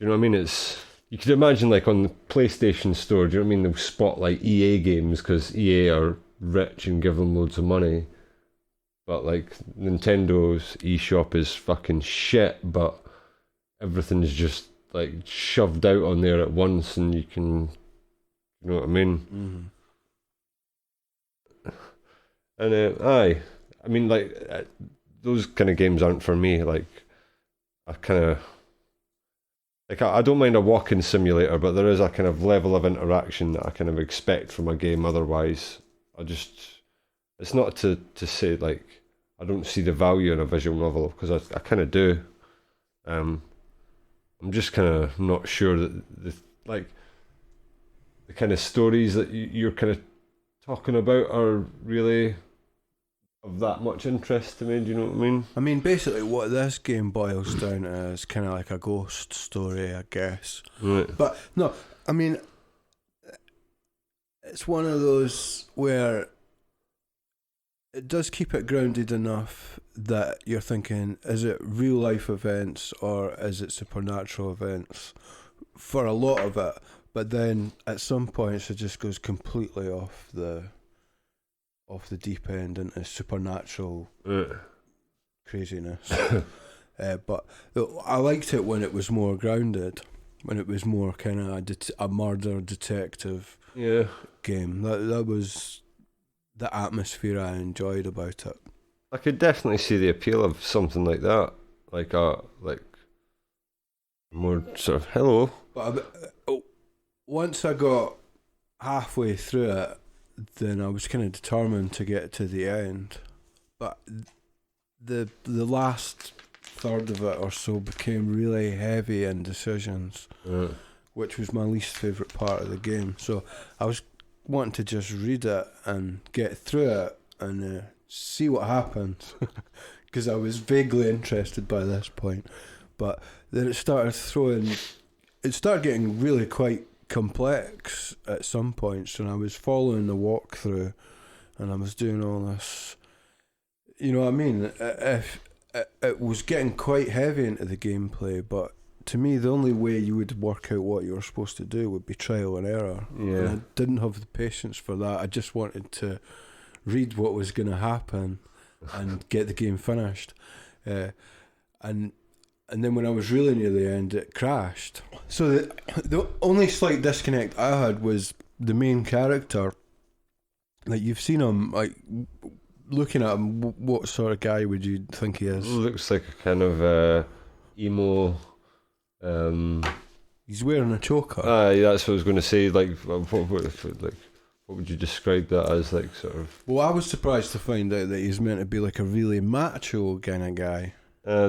you know what I mean? It's, you could imagine like on the PlayStation Store. Do you know what I mean? They'll spotlight EA games because EA are rich and give them loads of money. But like Nintendo's eShop is fucking shit, but everything's just like shoved out on there at once, and you can, you know what I mean? And I mean, like those kind of games aren't for me. Like I kind of like I don't mind a walking simulator, but there is a kind of level of interaction that I kind of expect from a game. Otherwise, it's not to say like I don't see the value in a visual novel, because I kind of do. I'm just kind of not sure that the kind of stories that you're kind of talking about are really of that much interest to me. Do you know what I mean? I mean, basically what this game boils down to is kind of like a ghost story, I guess. Right. But no, I mean, it's one of those where it does keep it grounded enough that you're thinking, is it real life events or is it supernatural events for a lot of it? But then at some points it just goes completely off the deep end into supernatural craziness. But I liked it when it was more grounded, when it was more kind of a murder detective game. That was the atmosphere I enjoyed about it. I could definitely see the appeal of something like that, like more sort of hello. But once I got halfway through it, then I was kind of determined to get to the end. But the last third of it or so became really heavy in decisions, which was my least favourite part of the game. So I was wanting to just read it and get through it and see what happens, because I was vaguely interested by this point. But then it started getting really quite complex at some points, and I was following the walkthrough and I was doing all this, you know what I mean? It was getting quite heavy into the gameplay, but to me the only way you would work out what you were supposed to do would be trial and error. And I didn't have the patience for that. I just wanted to read what was going to happen and get the game finished, and then when I was really near the end, it crashed. So the only slight disconnect I had was the main character. Like, you've seen him, like, looking at him, what sort of guy would you think he is? Looks like a kind of emo. He's wearing a choker. That's what I was going to say. Like, what would you describe that as? Like, sort of. Well, I was surprised to find out that he's meant to be like a really macho kind of guy.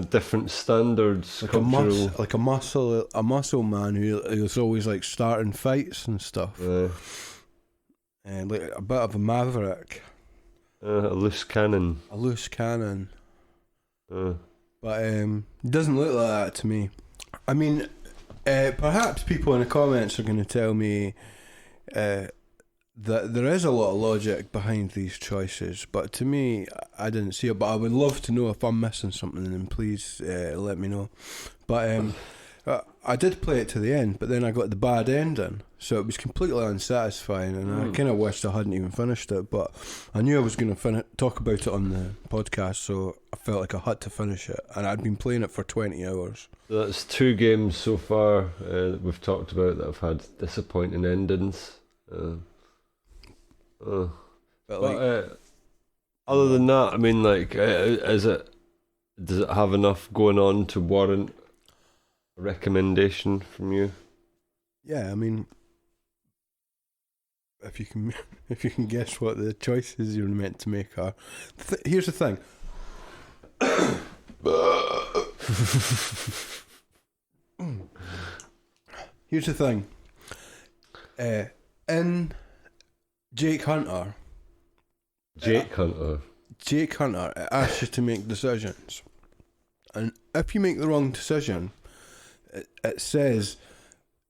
Different standards, like cultural. a muscle man who's always like starting fights and stuff. And like a bit of a maverick. A loose cannon. But he doesn't look like that to me. I mean, perhaps people in the comments are going to tell me that there is a lot of logic behind these choices, but to me, I didn't see it. But I would love to know if I'm missing something, then please let me know. But I did play it to the end, but then I got the bad ending, so it was completely unsatisfying, and I kind of wished I hadn't even finished it. But I knew I was going to talk about it on the podcast, so I felt like I had to finish it, and I'd been playing it for 20 hours. That's 2 games so far that we've talked about that have had disappointing endings. But other than that, I mean, like, does it have enough going on to warrant a recommendation from you? Yeah, I mean, if you can guess what the choices you're meant to make are. Here's the thing. Here's the thing. In Jake Hunter, it asks you to make decisions, and if you make the wrong decision, it says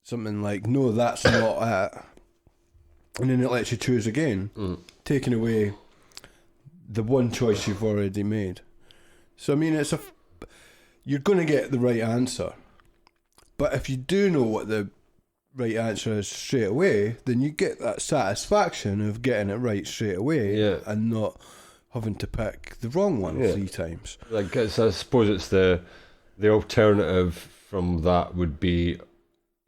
something like, "No, that's not it," and then it lets you choose again, taking away the one choice you've already made. So I mean, you're going to get the right answer, but if you do know what the right answer is straight away, then you get that satisfaction of getting it right straight away, and not having to pick the wrong one 3 times. Like, I suppose it's the alternative from that would be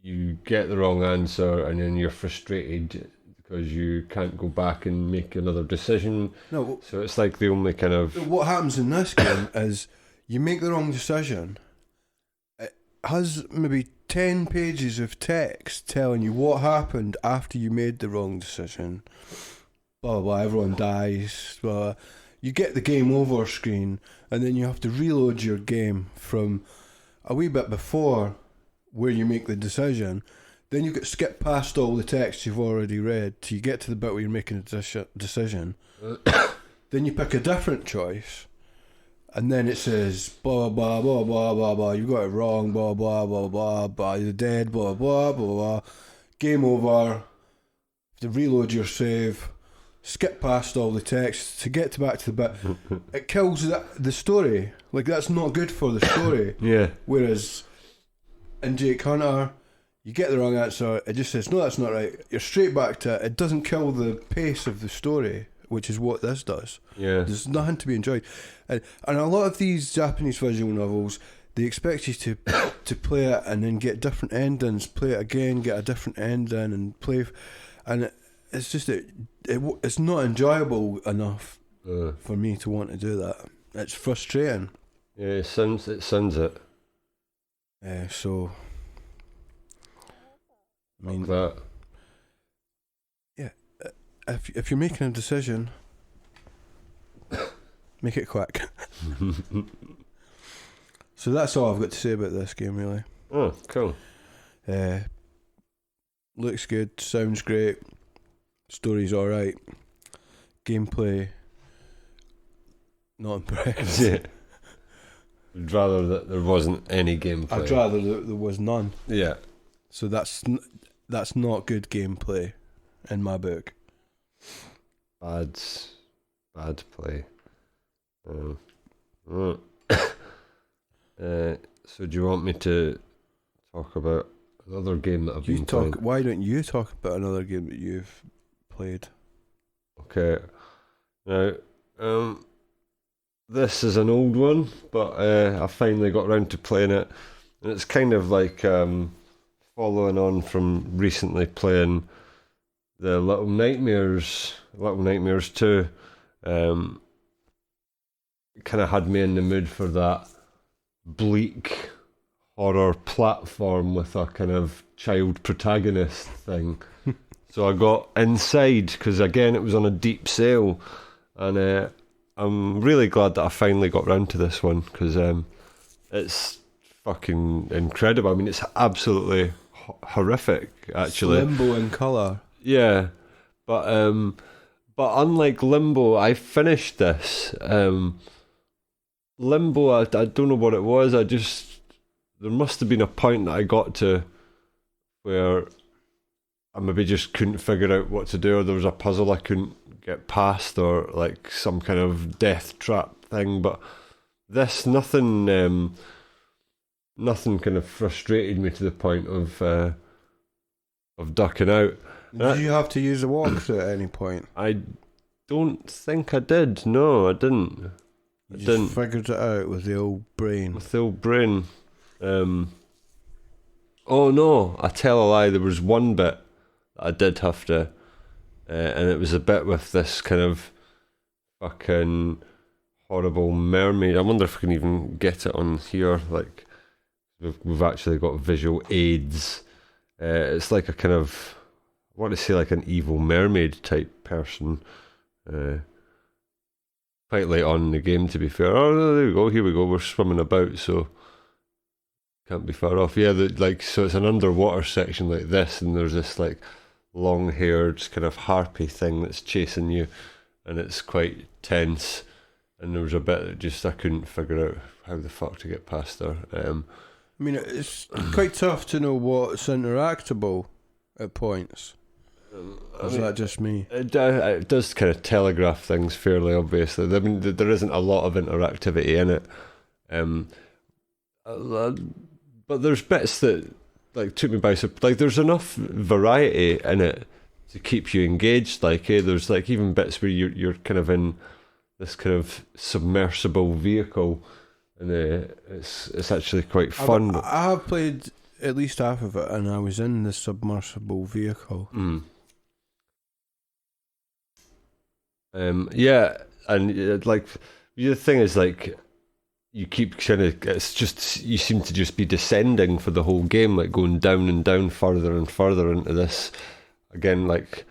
you get the wrong answer and then you're frustrated because you can't go back and make another decision. No, so it's like the only kind of... What happens in this game is you make the wrong decision. It has maybe 10 pages of text telling you what happened after you made the wrong decision. Blah, blah, blah, everyone dies. Blah. You get the game over screen, and then you have to reload your game from a wee bit before where you make the decision. Then you get skip past all the text you've already read till you get to the bit where you're making a decision. Then you pick a different choice. And then it says, blah, blah, blah, blah, blah, blah, you got it wrong, blah, blah, blah, blah, blah, you're dead, blah, blah, blah, blah. Game over. To reload your save, skip past all the text to get back to the bit. It kills the story. Like, that's not good for the story. Whereas in Jake Hunter, you get the wrong answer, it just says, no, that's not right. You're straight back to it. It doesn't kill the pace of the story, which is what this does. There's nothing to be enjoyed. And a lot of these Japanese visual novels, they expect you to play it and then get different endings, play it again, get a different ending, and play. and it's just it's not enjoyable enough for me to want to do that. It's frustrating. Yeah, it sounds it. So, I mean, that. Yeah, if you're making a decision, make it quick. So that's all I've got to say about this game, really. Oh, cool. Looks good, sounds great, story's alright, gameplay, not impressed. Yeah. I'd rather that there wasn't any gameplay. I'd rather there was none. Yeah. So that's not good gameplay in my book. Bad play. So do you want me to talk about another game that I've been playing? Why don't you talk about another game that you've played? Okay. Now, this is an old one, but I finally got around to playing it, and it's kind of like following on from recently playing the Little Nightmares 2. It kind of had me in the mood for that bleak horror platform with a kind of child protagonist thing. So I got Inside, because again it was on a deep sale, and I'm really glad that I finally got round to this one, because it's fucking incredible. I mean, it's absolutely horrific, actually. It's Limbo in colour. Yeah, but unlike Limbo, I finished this. Limbo, I don't know what it was. There must have been a point that I got to where I maybe just couldn't figure out what to do, or there was a puzzle I couldn't get past, or like some kind of death trap thing. But this, nothing kind of frustrated me to the point of ducking out. Did you have to use a walkthrough at any point? I don't think I did. No, I didn't. You just figured it out with the old brain. Oh no, I tell a lie. There was one bit that I did have to, and it was a bit with this kind of fucking horrible mermaid. I wonder if we can even get it on here. Like, we've actually got visual aids. It's like a kind of, I want to say like an evil mermaid type person. Quite late on in the game, to be fair. Oh, there we go. Here we go. We're swimming about, so can't be far off. Yeah, so it's an underwater section like this, and there's this like long-haired kind of harpy thing that's chasing you, and it's quite tense. And there was a bit that just I couldn't figure out how the fuck to get past her. I mean, it's quite tough to know what's interactable at points. Is that just me? It does kind of telegraph things fairly obviously. I mean, there isn't a lot of interactivity in it, but there's bits that like took me by surprise. Like, there's enough variety in it to keep you engaged. Like, there's like even bits where you're kind of in this kind of submersible vehicle, and it's actually quite fun. I have played at least half of it, and I was in the submersible vehicle. Yeah, and like the thing is, like, you keep kind of, it's just, you seem to just be descending for the whole game, like going down and down, further and further into this, again, like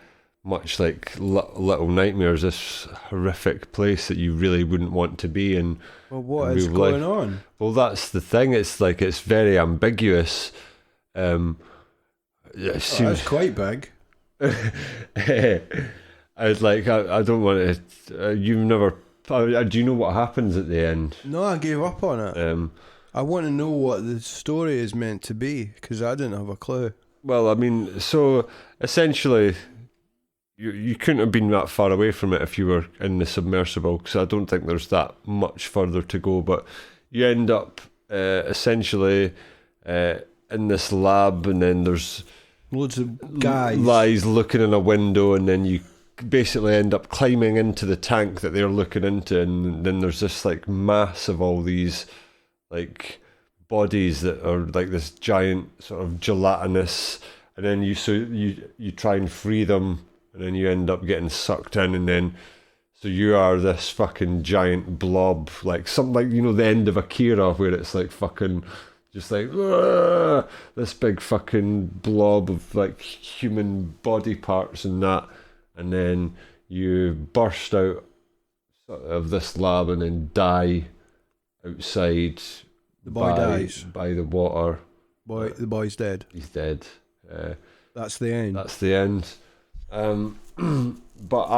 much like Little Nightmares, this horrific place that you really wouldn't want to be in. Well, what is going on? Well, that's the thing. It's like, it's very ambiguous. That's quite big. I was like, I don't want to. You've never. Do you know what happens at the end? No, I gave up on it. I want to know what the story is meant to be, because I didn't have a clue. Well, I mean, so essentially, you couldn't have been that far away from it if you were in the submersible, because I don't think there's that much further to go. But you end up essentially in this lab, and then there's loads of guys looking in a window, and then you basically end up climbing into the tank that they're looking into, and then there's this like mass of all these like bodies that are like this giant sort of gelatinous and then you try and free them, and then you end up getting sucked in, and then so you are this fucking giant blob, like something like, you know, the end of Akira, where it's like fucking just like this big fucking blob of like human body parts and that, and then you burst out of this lab and then die outside. The boy dies by the water. The boy's dead. He's dead. That's the end. That's the end. But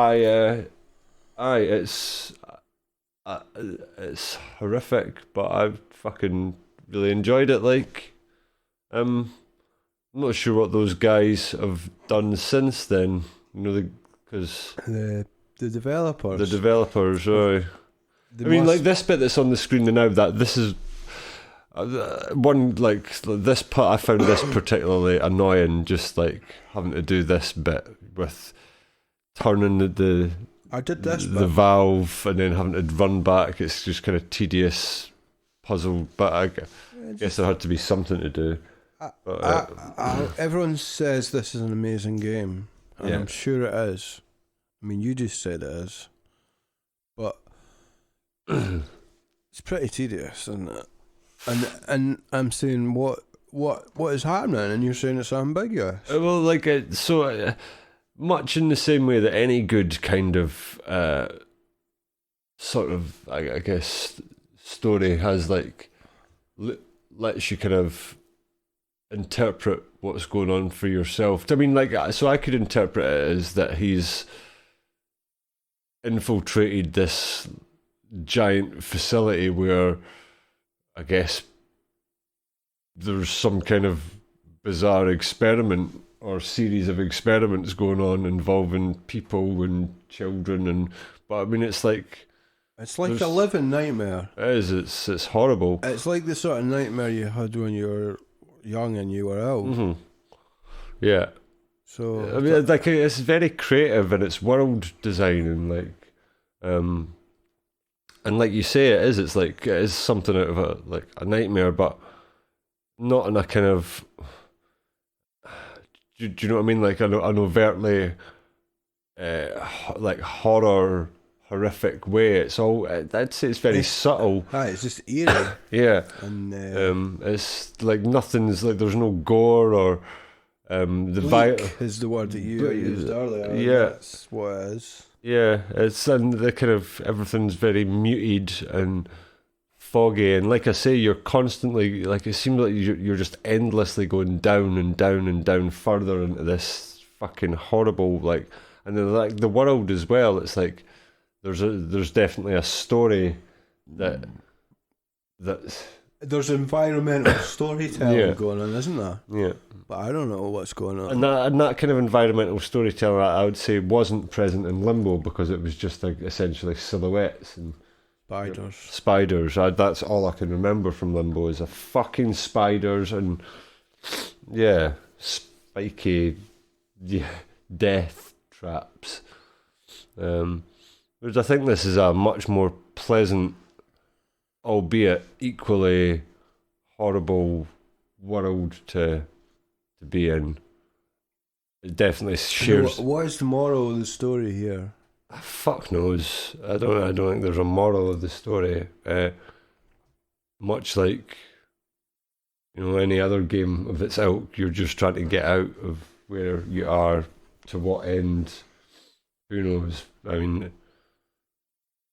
it's horrific, but I've fucking really enjoyed it. Like, I'm not sure what those guys have done since then. You know, because the developers. The developers, right? I mean, like this bit that's on the screen now. That this is one, like this part. I found this particularly annoying. Just like having to do this bit with turning the I did this the valve and then having to run back. It's just kind of tedious puzzle. But I guess there had to be something to do. Everyone says this is an amazing game, and I'm sure it is. I mean, you just said it is, but it's pretty tedious, isn't it? And I'm saying what is happening, and you're saying it's ambiguous. Well, like much in the same way that any good kind of sort of I guess story has, like lets you kind of interpret what's going on for yourself. I mean, like, so I could interpret it as that he's infiltrated this giant facility where I guess there's some kind of bizarre experiment or series of experiments going on involving people and children, but I mean it's like a living nightmare. It is. It's horrible. It's like the sort of nightmare you had when you were young and you were ill. Mm-hmm. Yeah. So I mean, like, it's very creative in its world design, and like, and like you say, it is. It's like it is something out of a nightmare, but not in a kind of. Do you know what I mean? Like an overtly, like horror, horrific way. It's all. I'd say it's very subtle. It's just eerie. Yeah. And it's like nothing's like there's no gore or. Bleak is the word that you used earlier. Yeah, that's what it is. Yeah, it's and the kind of everything's very muted and foggy, and like I say, you're constantly like it seems like you're just endlessly going down and down and down further into this fucking horrible like, and then like the world as well. It's like there's definitely a story that. There's environmental storytelling going on, isn't there? Yeah. But I don't know what's going on. And that kind of environmental storytelling, I would say, wasn't present in Limbo because it was just like essentially silhouettes and spiders. That's all I can remember from Limbo is a fucking spiders and spiky death traps. Whereas I think this is a much more pleasant, albeit equally horrible world to be in. It definitely shares. What is the moral of the story here? Fuck knows. I don't think there's a moral of the story. Much like any other game of its ilk, you're just trying to get out of where you are. To what end? Who knows? I mean.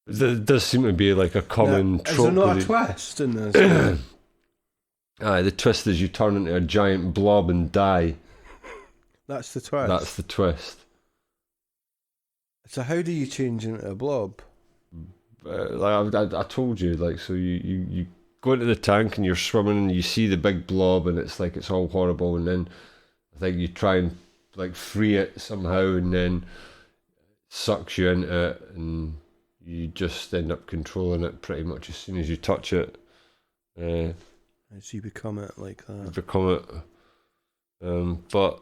There does seem to be like a common trope. Is there not a twist in this? Aye, the twist is you turn into a giant blob and die. That's the twist. That's the twist. So how do you change into a blob? Like I told you, like so you go into the tank and you're swimming and you see the big blob and it's like it's all horrible, and then I think you try and like free it somehow and then it sucks you into it and you just end up controlling it pretty much as soon as you touch it. So you become it like that. You become it. But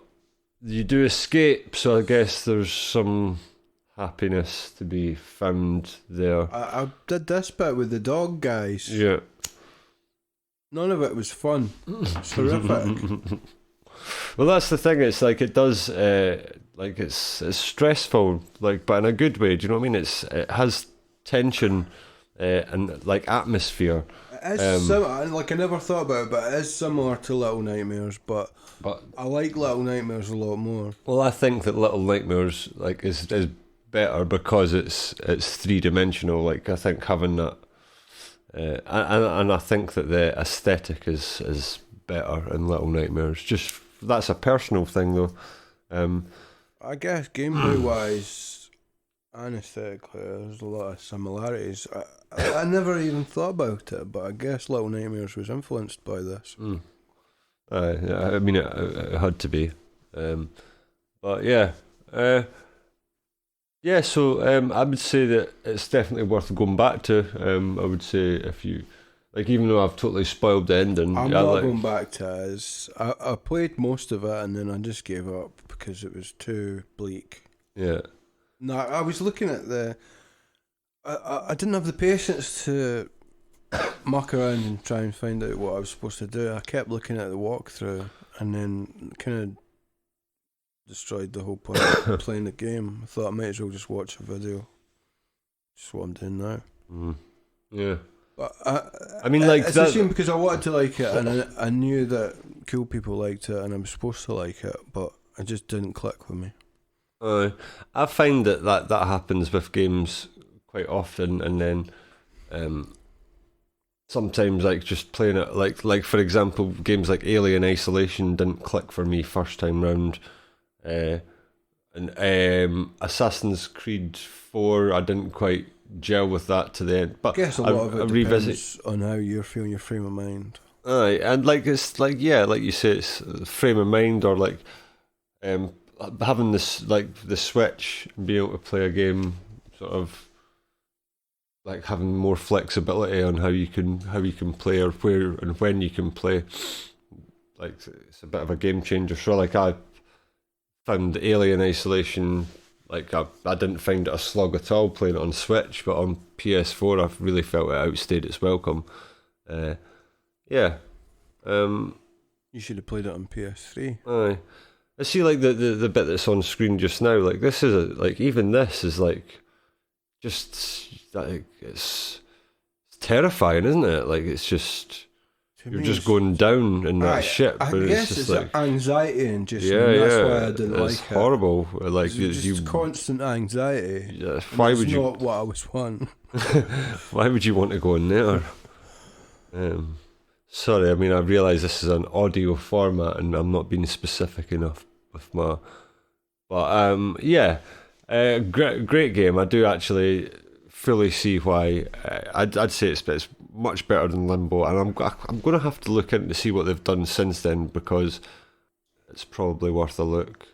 you do escape, so I guess there's some happiness to be found there. I did this bit with the dog guys. Yeah. None of it was fun. It's horrific. Well, that's the thing. It's like it does. Like it's stressful, like, but in a good way. Do you know what I mean? It has tension and like atmosphere. It is similar. Like I never thought about it, but it is similar to Little Nightmares. But I like Little Nightmares a lot more. Well, I think that Little Nightmares like is better because it's 3-dimensional. Like I think having that, and I think that the aesthetic is better in Little Nightmares. Just that's a personal thing though. I guess gameplay wise and aesthetically, there's a lot of similarities. I never even thought about it, but I guess Little Nightmares was influenced by this. Yeah, I mean, it had to be. But yeah. Yeah, so I would say that it's definitely worth going back to. I would say if you, like, even though I've totally spoiled the ending. I'm not going back to it. I played most of it and then I just gave up because it was too bleak. Yeah. No, I was looking at I didn't have the patience to muck around and try and find out what I was supposed to do. I kept looking at the walkthrough and then kind of destroyed the whole point of playing the game. I thought I might as well just watch a video. Just what I'm doing now. Yeah. But I mean, like, it's a shame because I wanted to like it and I knew that cool people liked it and I was supposed to like it, but it just didn't click with me. I find that happens with games quite often, and then sometimes like just playing it like for example, games like Alien Isolation didn't click for me first time round, and Assassin's Creed 4 I didn't quite gel with that to the end. But I guess a lot of it depends on how you're feeling, your frame of mind. Aye, and like it's like like you say, it's frame of mind or like having this like the Switch and being able to play a game sort of like having more flexibility on how you can play or where and when you can play. Like it's a bit of a game changer. So like I found Alien Isolation, like I didn't find it a slog at all playing it on Switch, but on PS4 I've really felt it outstayed its welcome. Yeah. You should have played it on PS3. Aye. I see like the bit that's on screen just now, like this is like even this is like just like it's terrifying, isn't it? Like it's just you're just going down in that ship. I guess it's like anxiety and just yeah, that's why I didn't like it. It's horrible. Like just constant anxiety. Yeah, why would you? Not what I was wanting. Why would you want to go in there? Sorry, I mean I realise this is an audio format and I'm not being specific enough with my. But yeah, great game. I do actually fully see why. I'd say it's much better than Limbo, and I'm going to have to look into see what they've done since then because it's probably worth a look.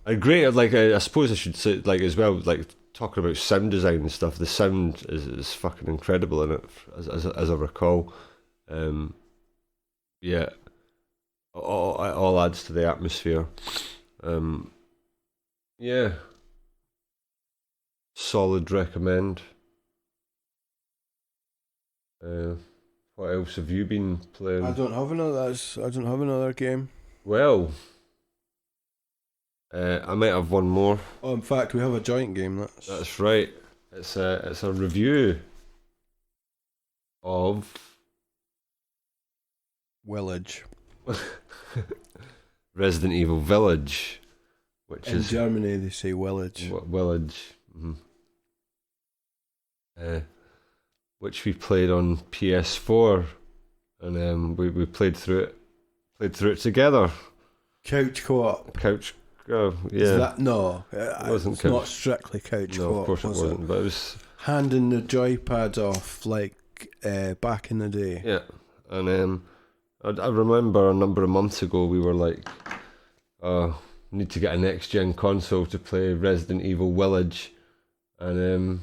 And great, like I suppose I should say, like as well, like talking about sound design and stuff. The sound is fucking incredible in it, as I recall. Yeah, all adds to the atmosphere. Yeah, solid recommend. What else have you been playing? I don't have another game. Well, I might have one more. Oh, in fact, we have a joint game. That's right. It's a review of Village. Resident Evil Village, which in is Germany they say Village. Village. Mm-hmm. Which we played on PS4, and we played through it together. Couch co-op. Yeah. Is that, no, it wasn't it's not strictly couch co-op. No, of course it wasn't. But it was handing the joypads off like back in the day. Yeah, and I remember a number of months ago we were like, need to get a next gen console to play Resident Evil Village, and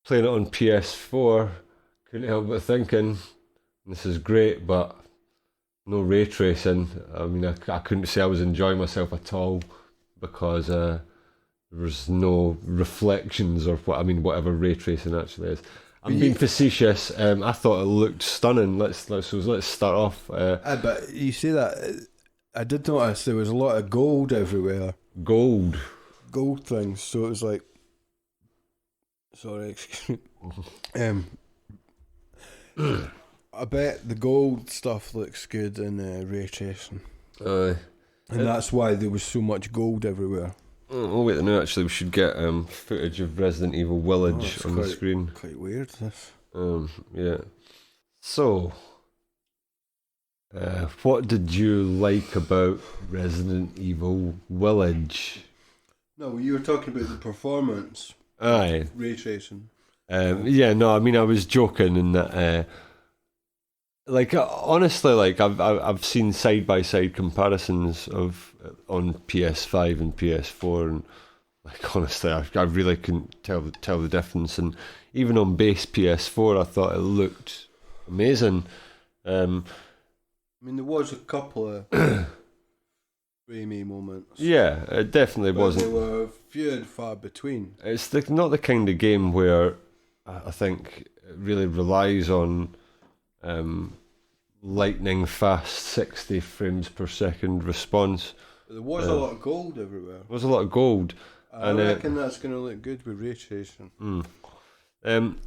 playing it on PS4, couldn't help but thinking, this is great, but no ray tracing. I mean, I couldn't say I was enjoying myself at all because there was no reflections or whatever ray tracing actually is. I'm being facetious. I thought it looked stunning. Let's start off. But you say that I did notice there was a lot of gold everywhere. Gold Things. So it was like, sorry, excuse me. I bet the gold stuff looks good in ray tracing, and that's why there was so much gold everywhere. Oh wait, no, actually, we should get footage of Resident Evil Village on the screen. Quite weird, this. Yeah. So, what did you like about Resident Evil Village? No, you were talking about the performance. Aye. Ray tracing. Yeah, no, I mean, I was joking in that. Honestly, I've seen side by side comparisons of on PS5 and PS4, and honestly, I really couldn't tell the difference. And even on base PS4, I thought it looked amazing. I mean, there was a couple of framey moments. Yeah, it definitely wasn't. They were few and far between. It's not the kind of game where I think it really relies on lightning fast 60 frames per second response. But there was a lot of gold everywhere. There was a lot of gold. I reckon that's going to look good with ray tracing. And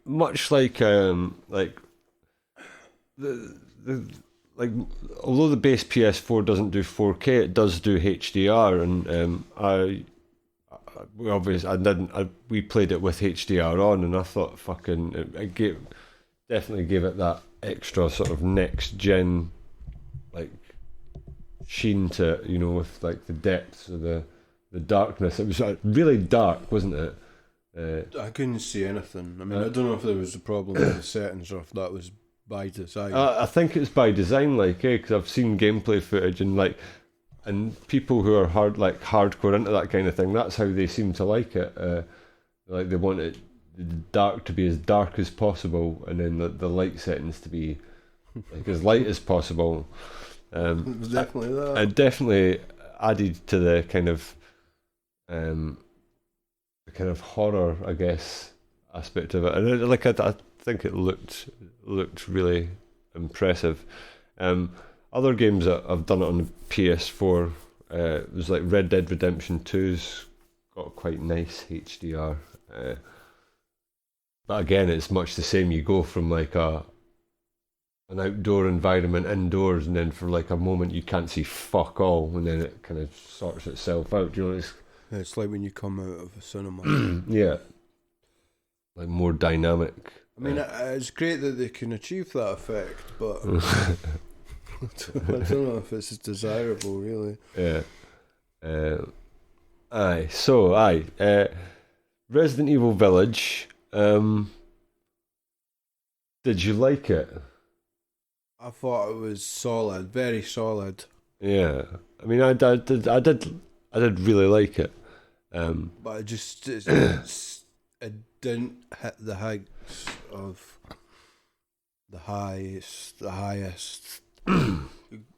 much like although the base PS4 doesn't do 4K, it does do HDR, and we played it with HDR on, and I thought it definitely gave it that extra sort of next gen sheen to it, with the depths of the darkness. It was really dark, wasn't it? I couldn't see anything. I mean, I don't know if there was a problem with the settings or if that was by design. I think it's by design, because I've seen gameplay footage and people who are hardcore into that kind of thing, that's how they seem to like it. They want it dark to be as dark as possible, and then the light settings to be as light as possible. Definitely that. It definitely added to the kind of horror, I guess, aspect of it. And I think it looked really impressive. Other games that I've done it on the PS4, there's Red Dead Redemption 2's got quite nice HDR. But again, it's much the same. You go from an outdoor environment indoors, and then for a moment you can't see fuck all, and then it kind of sorts itself out. It's like when you come out of a cinema. Yeah, more dynamic. I mean, it's great that they can achieve that effect, but I don't know if it's desirable, really. Yeah. Resident Evil Village. Did you like it? I thought it was solid, very solid. Yeah, I mean, I did really like it. But it didn't hit the heights of the highest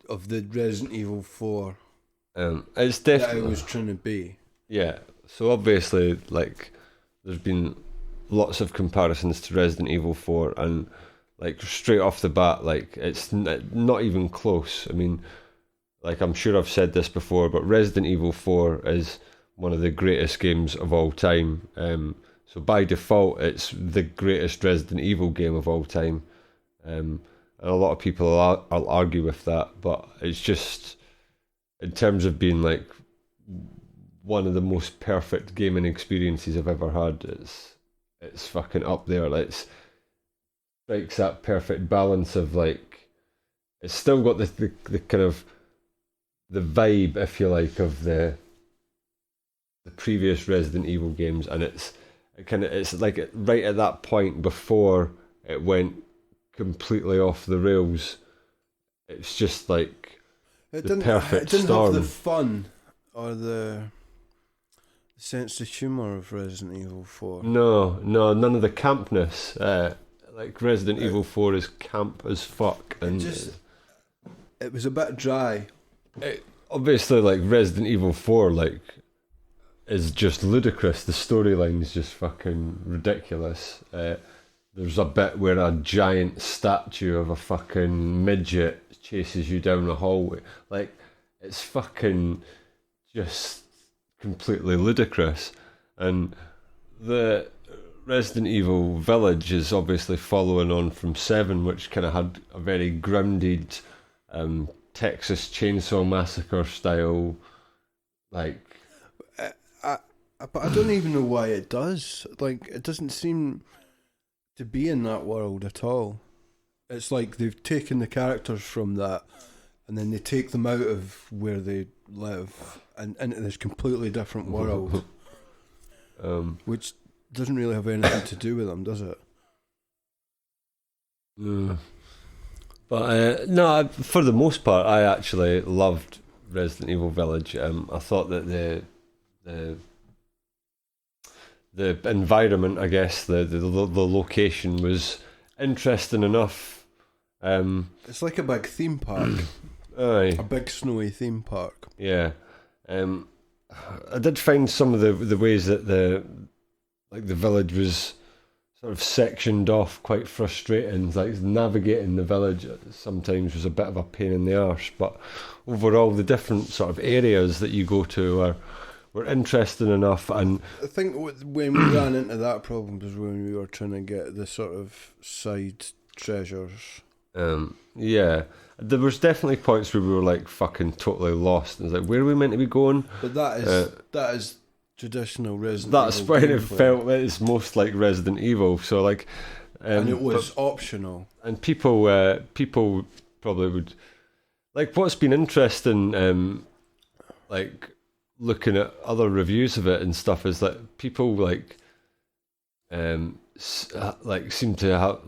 of the Resident Evil 4. It's definitely that it was trying to be. Yeah, so obviously, there's been lots of comparisons to Resident Evil 4, and straight off the bat, it's not even close. I mean, I'm sure I've said this before, but Resident Evil 4 is one of the greatest games of all time. So by default, it's the greatest Resident Evil game of all time. And a lot of people will argue with that, but it's just, in terms of being one of the most perfect gaming experiences I've ever had, it's fucking up there. It strikes that perfect balance of it's still got the kind of the vibe, if you like, of the previous Resident Evil games, and it's right at that point before it went completely off the rails. It's just the perfect storm. It didn't have the fun or the sense of humour of Resident Evil 4. No, none of the campness. Resident Evil 4 is camp as fuck, and it was a bit dry. Obviously, Resident Evil 4, is just ludicrous. The storyline's just fucking ridiculous. there's a bit where a giant statue of a fucking midget chases you down a hallway. Like, it's fucking just completely ludicrous. And the Resident Evil Village is obviously following on from 7, which kind of had a very grounded Texas Chainsaw Massacre style, like... But I don't even know why it does. Like, it doesn't seem to be in that world at all. It's like they've taken the characters from that and then they take them out of where they live and into this completely different world, which doesn't really have anything to do with them, does it? But no, for the most part, I actually loved Resident Evil Village. I thought that the environment, I guess, the location was interesting enough. It's like a big theme park. Aye. A big snowy theme park. Yeah. I did find some of the ways that the village was sort of sectioned off quite frustrating. Like, navigating the village sometimes was a bit of a pain in the arse, but overall the different sort of areas that you go to were interesting enough. And I think when we ran into that problem was when we were trying to get the sort of side treasures. Yeah, there was definitely points where we were like fucking totally lost. And it's like, where are we meant to be going? But that is traditional Resident That's Evil. when it felt that it's most like Resident Evil. So like, and it was optional. And people probably would like. What's been interesting, like looking at other reviews of it and stuff, is that people like seem to have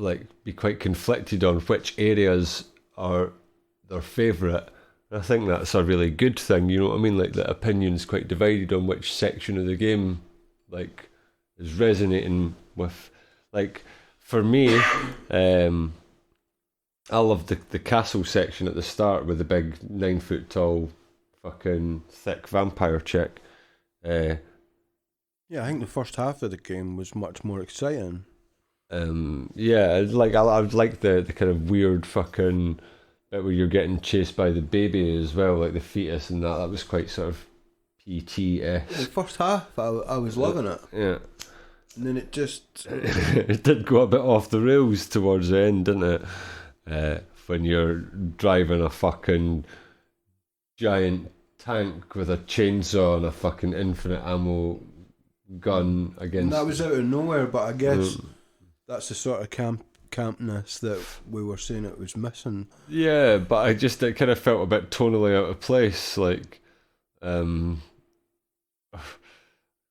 be quite conflicted on which areas are their favourite. And I think that's a really good thing, you know what I mean? Like, the opinion's quite divided on which section of the game like is resonating with. Like, for me, I love the castle section at the start with the big 9-foot tall fucking thick vampire chick. Yeah, I think the first half of the game was much more exciting. Yeah, like I would like the kind of weird fucking bit where you're getting chased by the baby as well, like the fetus and that. That was quite sort of PT-esque. The first half, I was loving it. Yeah. And then it just... it did go a bit off the rails towards the end, didn't it? When you're driving a fucking giant tank with a chainsaw and a fucking infinite ammo gun against... And that was out of nowhere, but I guess that's the sort of campness that we were saying it was missing. Yeah, but it kind of felt a bit tonally out of place, like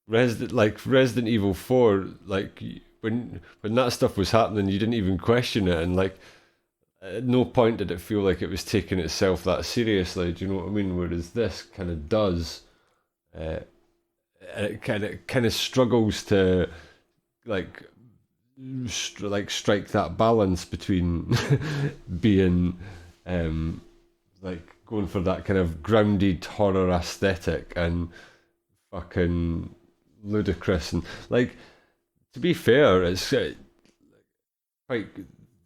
Resident Evil 4, like when that stuff was happening, you didn't even question it, and like at no point did it feel like it was taking itself that seriously. Do you know what I mean? Whereas this kind of does. It kind of struggles to strike that balance between being going for that kind of grounded horror aesthetic and fucking ludicrous. And like, to be fair, it's quite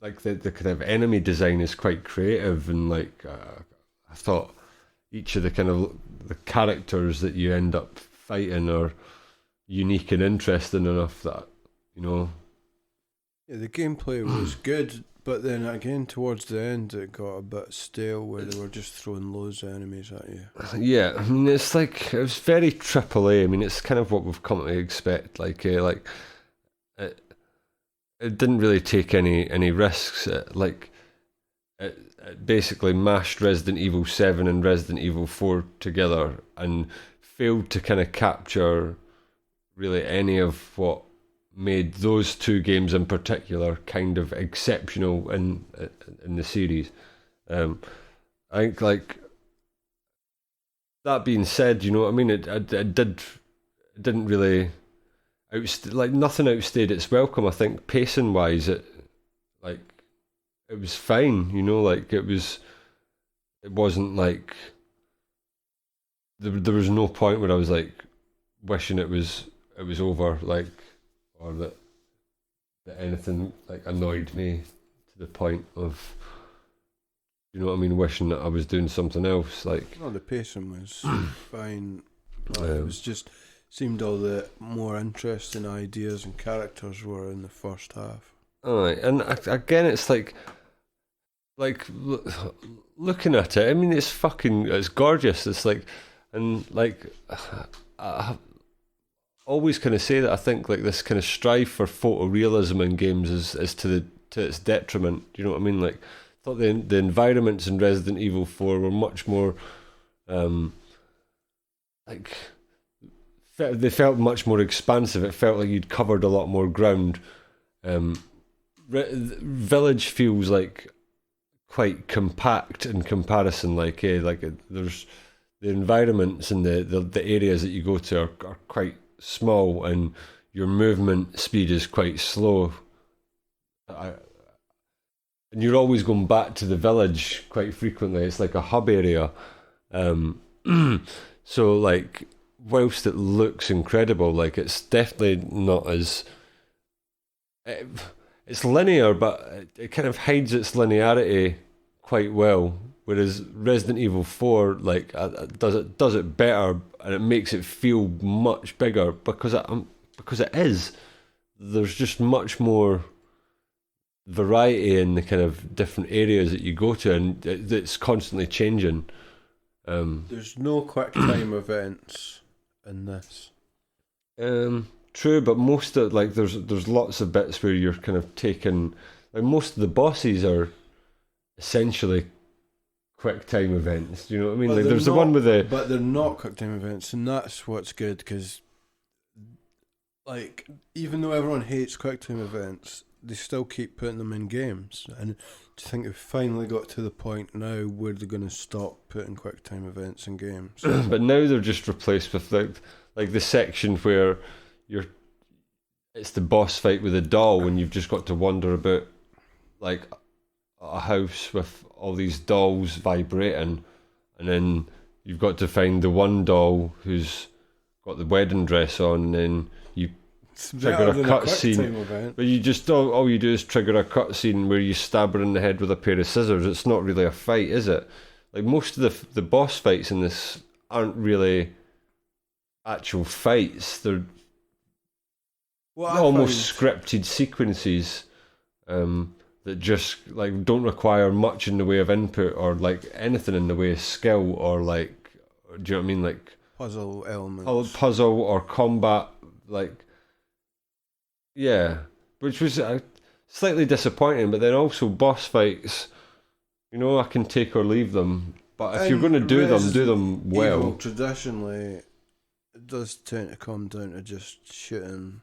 like the kind of enemy design is quite creative, and like I thought each of the kind of the characters that you end up fighting are unique and interesting enough that, you know. Yeah, the gameplay was good, but then again towards the end it got a bit stale where they were just throwing loads of enemies at you. Yeah, I mean, it's like, it was very AAA. I mean, it's kind of what we've come to expect. It didn't really take any risks. It basically mashed Resident Evil 7 and Resident Evil 4 together and failed to kind of capture really any of what made those two games in particular kind of exceptional in the series. I think, like, that being said, you know what I mean, it didn't really nothing outstayed its welcome. I think pacing wise, it was fine, you know, like it wasn't like there was no point where I was like wishing it was over, like, or that that anything like annoyed me to the point of, you know what I mean, wishing that I was doing something else. Like, No, the pacing was fine. But it was just seemed all the more interesting ideas and characters were in the first half. alright, and again, it's like looking at it. I mean, it's gorgeous. It's like, and like, I always kind of say that I think like this kind of strive for photorealism in games is to its detriment. Do you know what I mean? Like, I thought the environments in Resident Evil 4 were much more, like, they felt much more expansive. It felt like you'd covered a lot more ground. Village feels like quite compact in comparison. Like, there's the environments and the areas that you go to are quite small, and your movement speed is quite slow. And you're always going back to the village quite frequently. It's like a hub area. So like, whilst it looks incredible, like it's definitely not as it's linear, but it kind of hides its linearity quite well. Whereas Resident Evil 4, like, does it better, and it makes it feel much bigger because it is. There's just much more variety in the kind of different areas that you go to, and it's constantly changing. There's no quick time events in this. True, but most of like there's lots of bits where you're kind of taking, like, most of the bosses are essentially quick time events. Do you know what I mean? But Like, there's the one with the, but they're not quick time events, and that's what's good, because like, even though everyone hates quick time events, they still keep putting them in games. And do you think we've finally got to the point now where they're going to stop putting quick time events in games? but now they're just replaced with like the section where it's the boss fight with a doll, and you've just got to wander about like a house with all these dolls vibrating, and then you've got to find the one doll who's got the wedding dress on, and then you trigger a cutscene. But you just all you do is trigger a cutscene where you stab her in the head with a pair of scissors. It's not really a fight, is it? Like, most of the boss fights in this aren't really actual fights. They're almost scripted sequences that just like don't require much in the way of input or like anything in the way of skill or like, do you know what I mean? Like puzzle elements, puzzle or combat, like, yeah, which was slightly disappointing. But then also boss fights, you know, I can take or leave them. But if you're going to do them well. Evil, traditionally, it does tend to come down to just shooting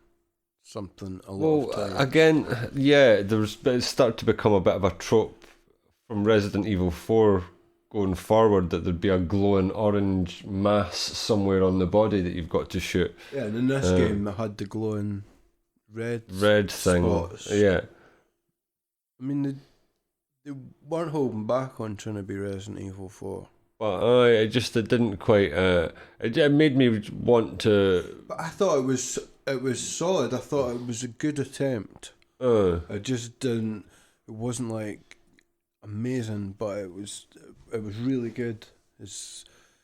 something a lot of times. Again, yeah, it started to become a bit of a trope from Resident Evil 4 going forward, that there'd be a glowing orange mass somewhere on the body that you've got to shoot. Yeah, and in this game, they had the glowing red thing. Spots. Yeah. I mean, they weren't holding back on trying to be Resident Evil 4. But it didn't quite. It made me want to. But I thought it was solid. I thought it was a good attempt. I just didn't. It wasn't like amazing, but it was really good.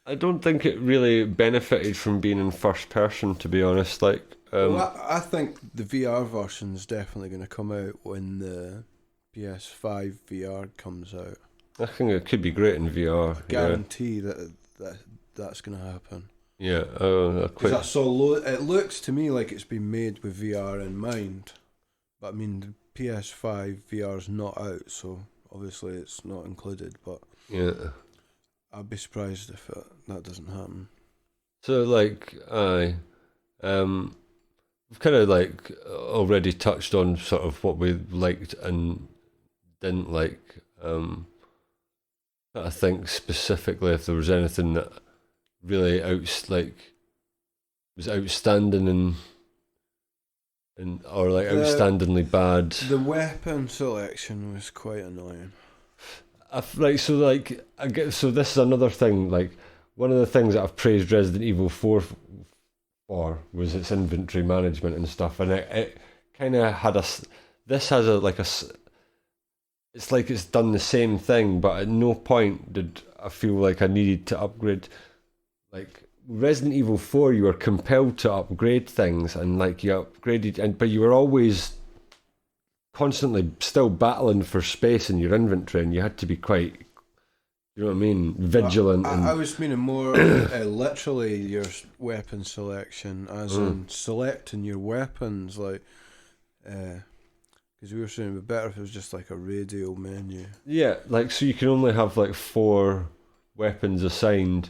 I don't think it really benefited from being in first person, to be honest. Like, I think the VR version is definitely going to come out when the PS5 VR comes out. I think it could be great in VR. I guarantee that's going to happen. Yeah, because I saw it looks to me like it's been made with VR in mind, but I mean the PS5 VR is not out, so obviously it's not included. But yeah, I'd be surprised if that doesn't happen. So like, we've kind of like already touched on sort of what we liked and didn't like. I think specifically if there was anything that really was outstanding and or like outstandingly bad. The weapon selection was quite annoying. So this is another thing. Like, one of the things that I've praised Resident Evil 4 for was its inventory management and stuff, and it kind of had this has it's like it's done the same thing, but at no point did I feel like I needed to upgrade. Like Resident Evil 4, you were compelled to upgrade things, and like you upgraded, but you were always constantly still battling for space in your inventory, and you had to be quite, you know what I mean, vigilant. I was meaning more literally your weapon selection, as in selecting your weapons, like, because we were saying it'd be better if it was just like a radial menu. Yeah, like, so you can only have like 4 weapons assigned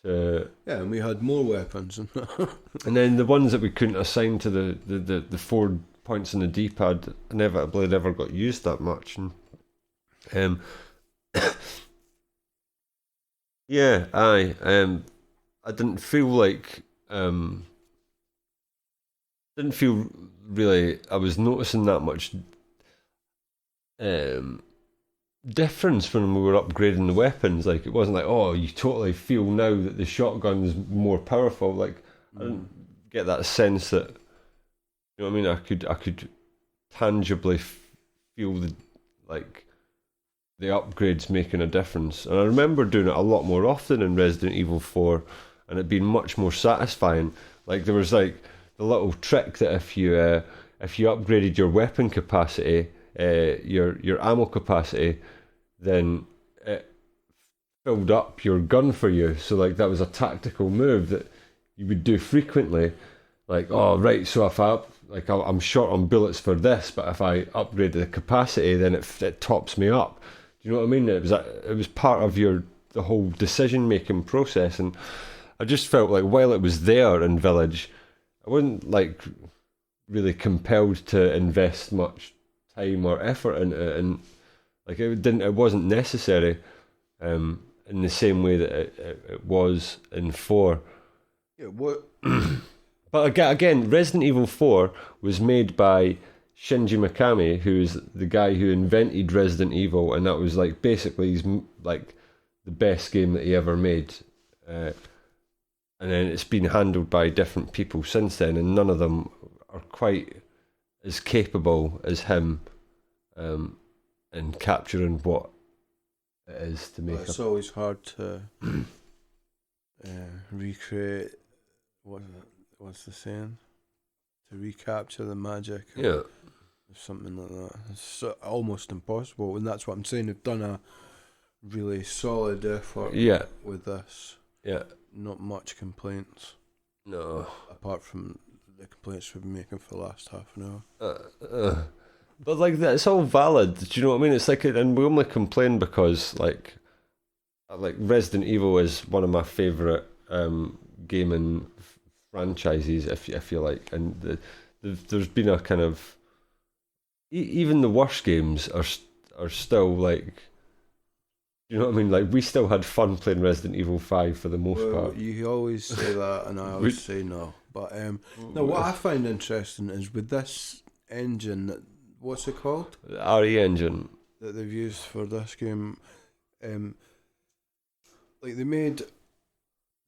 to. Yeah, and we had more weapons. And then the ones that we couldn't assign to the 4 points on the D-pad inevitably never got used that much. And yeah, I didn't feel like didn't feel really I was noticing that much difference when we were upgrading the weapons. Like, it wasn't like, oh, you totally feel now that the shotgun's more powerful. Like, I didn't get that sense that, you know what I mean, I could tangibly feel the upgrades making a difference. And I remember doing it a lot more often in Resident Evil 4, and it being much more satisfying. Like, there was like the little trick that if you upgraded your weapon capacity, your ammo capacity, then it filled up your gun for you. So like, that was a tactical move that you would do frequently. Like, oh right, so if I'm short on bullets for this, but if I upgrade the capacity, then it tops me up. Do you know what I mean? It was part of the whole decision making process, and I just felt like while it was there in Village, I wasn't like really compelled to invest much time or effort into it, and like it wasn't necessary in the same way that it was in 4. Yeah, what? But again, Resident Evil 4 was made by Shinji Mikami, who is the guy who invented Resident Evil, and that was like basically he's like the best game that he ever made. And then it's been handled by different people since then, and none of them are quite as capable as him in capturing what it is to make. It's always hard to recreate. What's the saying? To recapture the magic. Yeah. Something like that. It's almost impossible, and that's what I'm saying. They've done a really solid effort. Yeah. With this. Yeah. Not much complaints. No. Apart from the complaints we've been making for the last half an hour. But like, that's all valid. Do you know what I mean? It's like, and we only complain because like Resident Evil is one of my favourite gaming franchises, if you like, and there's been a kind of even the worst games are still like, you know what I mean? Like, we still had fun playing Resident Evil 5 for the most part. You always say that, and I always say no. But no, what I find interesting is with this engine, what's it called? The RE engine that they've used for this game. Like, they made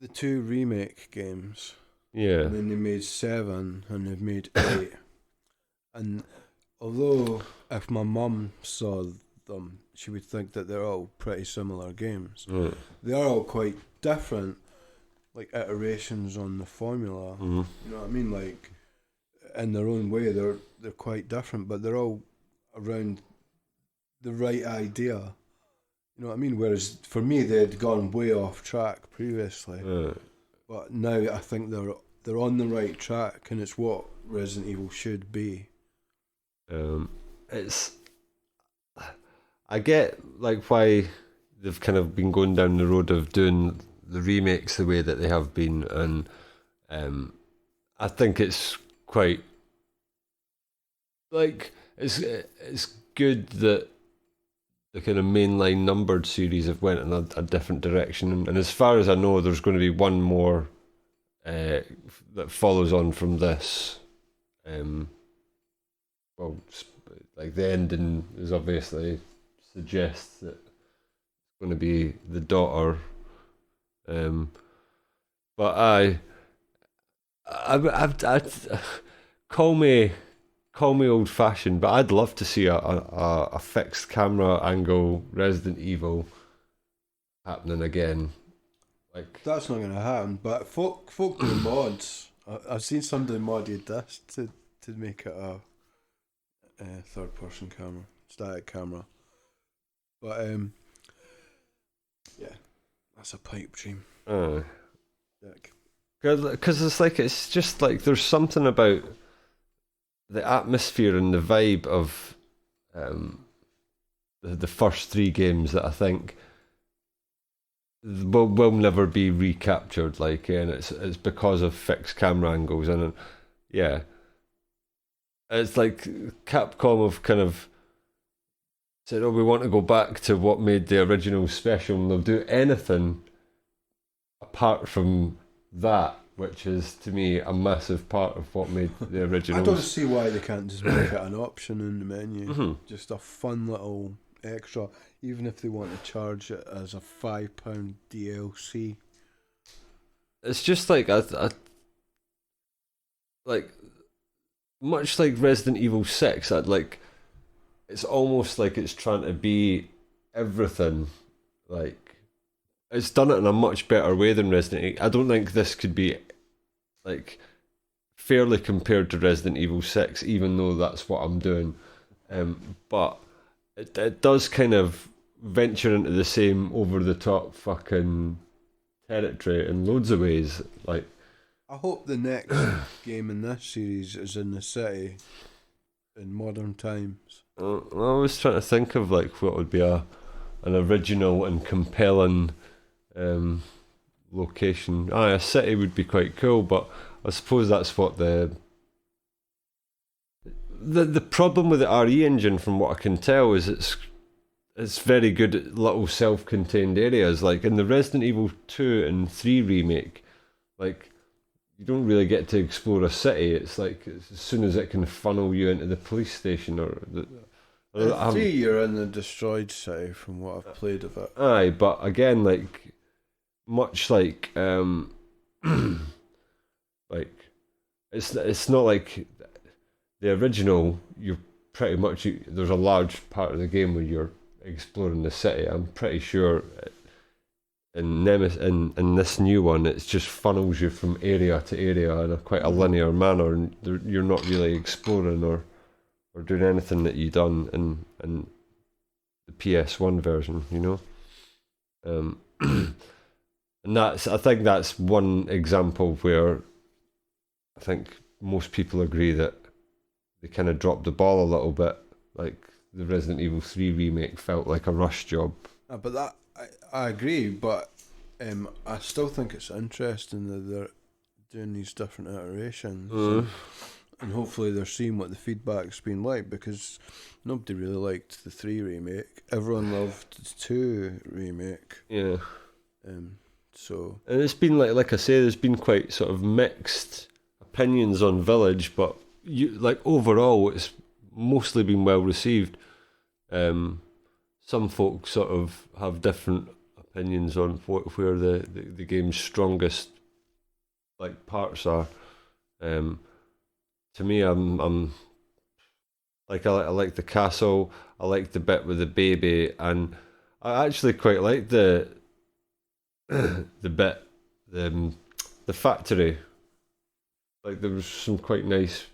the 2 remake games. Yeah. And then they made 7, and they've made 8. And although if my mum saw them, she would think that they're all pretty similar games. Right. They are all quite different, like iterations on the formula. Mm-hmm. You know what I mean? Like, in their own way, they're quite different, but they're all around the right idea. You know what I mean? Whereas for me, they'd gone way off track previously. Right. But now I think they're on the right track, and it's what Resident Evil should be. I get like why they've kind of been going down the road of doing the remakes the way that they have been, and I think it's quite like it's good that the kind of mainline numbered series have went in a different direction, and as far as I know, there's going to be one more that follows on from this. Well, like the ending is obviously suggests that it's going to be the daughter, but I call me call me old fashioned, but I'd love to see a fixed camera angle Resident Evil happening again. Like That's not going to happen. But folk do mods. I've seen somebody modded this to make it a third person camera, static camera. But yeah, that's a pipe dream. Because it's just like there's something about the atmosphere and the vibe of the first three games that I think will never be recaptured. Like, and it's because of fixed camera angles, and yeah, it's like Capcom have kind of said, "Oh, we want to go back to what made the original special, and they'll do anything apart from that." Which is, to me, a massive part of what made the original. I don't see why they can't just make it an option in the menu. Mm-hmm. Just a fun little extra, even if they want to charge it as a £5 DLC. It's just like like much like Resident Evil 6. It's almost like it's trying to be everything. Like, it's done it in a much better way than Resident Evil. I don't think this could be like fairly compared to Resident Evil 6, even though that's what I'm doing. But it does kind of venture into the same over the top fucking territory in loads of ways. Like, I hope the next game in this series is in the city in modern times. I was trying to think of like what would be an original and compelling location. A city would be quite cool, but I suppose that's what the problem with the RE engine, from what I can tell, is it's very good at little self-contained areas. Like in the Resident Evil 2 and 3 remake, like you don't really get to explore a city. It's like as soon as it can funnel you into the police station or the. In 3, you're in the destroyed city, from what I've played of it. Aye, but again, like much like like it's not like the original. You're pretty much there's a large part of the game where you're exploring the city. I'm pretty sure in this new one, it just funnels you from area to area in a quite a linear manner, and you're not really exploring or doing anything that you done in the PS1 version, you know. And I think that's one example where I think most people agree that they kind of dropped the ball a little bit. Like the Resident Evil 3 remake felt like a rush job. But that I agree, but I still think it's interesting that they're doing these different iterations. And hopefully they're seeing what the feedback's been like, because nobody really liked the 3 remake. Everyone loved the 2 remake. Yeah. So. And it's been like I say, there's been quite sort of mixed opinions on Village, but overall it's mostly been well received. Some folks sort of have different opinions on where the game's strongest like parts are. To me, I'm like I like the castle. I like the bit with the baby, and I actually quite like the bit the factory. Like there was some quite nice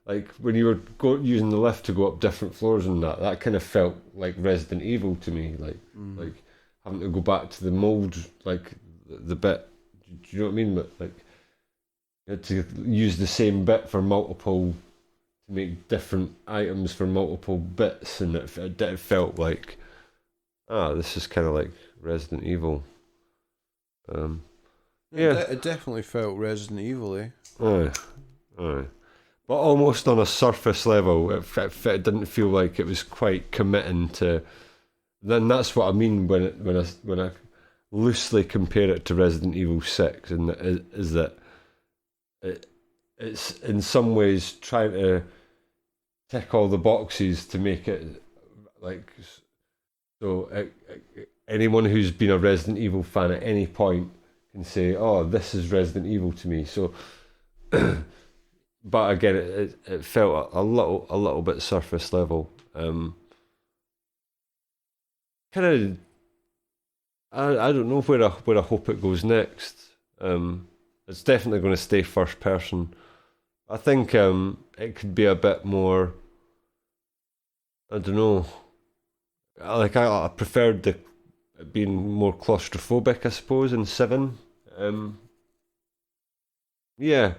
like when you were using the lift to go up different floors and that kind of felt like Resident Evil to me. Like like having to go back to the mold, like the bit. Do you know what I mean? But like. You had to use the same bit for multiple, to make different items for multiple bits, and it felt like, this is kind of like Resident Evil. Yeah, it definitely felt Resident Evil-y. Aye. But almost on a surface level, it didn't feel like it was quite committing to. Then that's what I mean when I loosely compare it to Resident Evil 6, and is that. It's in some ways trying to tick all the boxes to make it like so. Anyone who's been a Resident Evil fan at any point can say, "Oh, this is Resident Evil to me." So but again, it felt a little bit surface level. Kind of, I don't know where I hope it goes next. It's definitely going to stay first person. I think it could be a bit more. I don't know. I preferred it being more claustrophobic, I suppose, in 7. Yeah.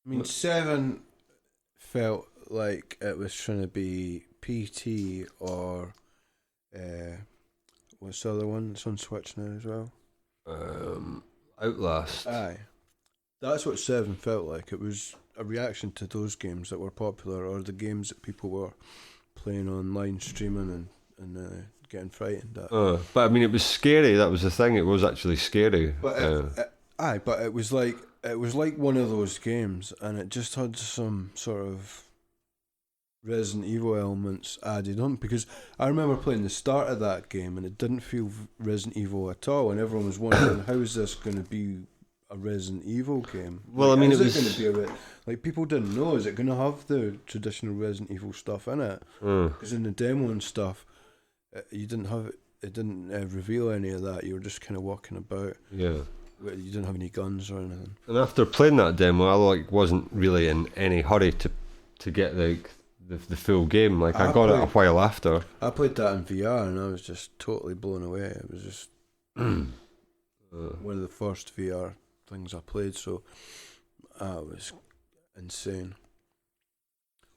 I mean, 7 felt like it was trying to be PT or what's the other one? It's on Switch now as well. Outlast. Aye. That's what 7 felt like. It was a reaction to those games that were popular or the games that people were playing online, streaming and getting frightened at. But I mean, it was scary. That was the thing. It was actually scary. But but it was like one of those games, and it just had some sort of Resident Evil elements added on, because I remember playing the start of that game and it didn't feel Resident Evil at all, and everyone was wondering how is this going to be a Resident Evil game. Well, like, I mean, is it going to be like people didn't know, is it going to have the traditional Resident Evil stuff in it? Because in the demo and stuff, you didn't have it. It didn't reveal any of that. You were just kind of walking about. Yeah. You didn't have any guns or anything. And after playing that demo, I wasn't really in any hurry to get the full game. Like I got it a while after. I played that in VR and I was just totally blown away. It was just one of the first VR things I played, so it was insane.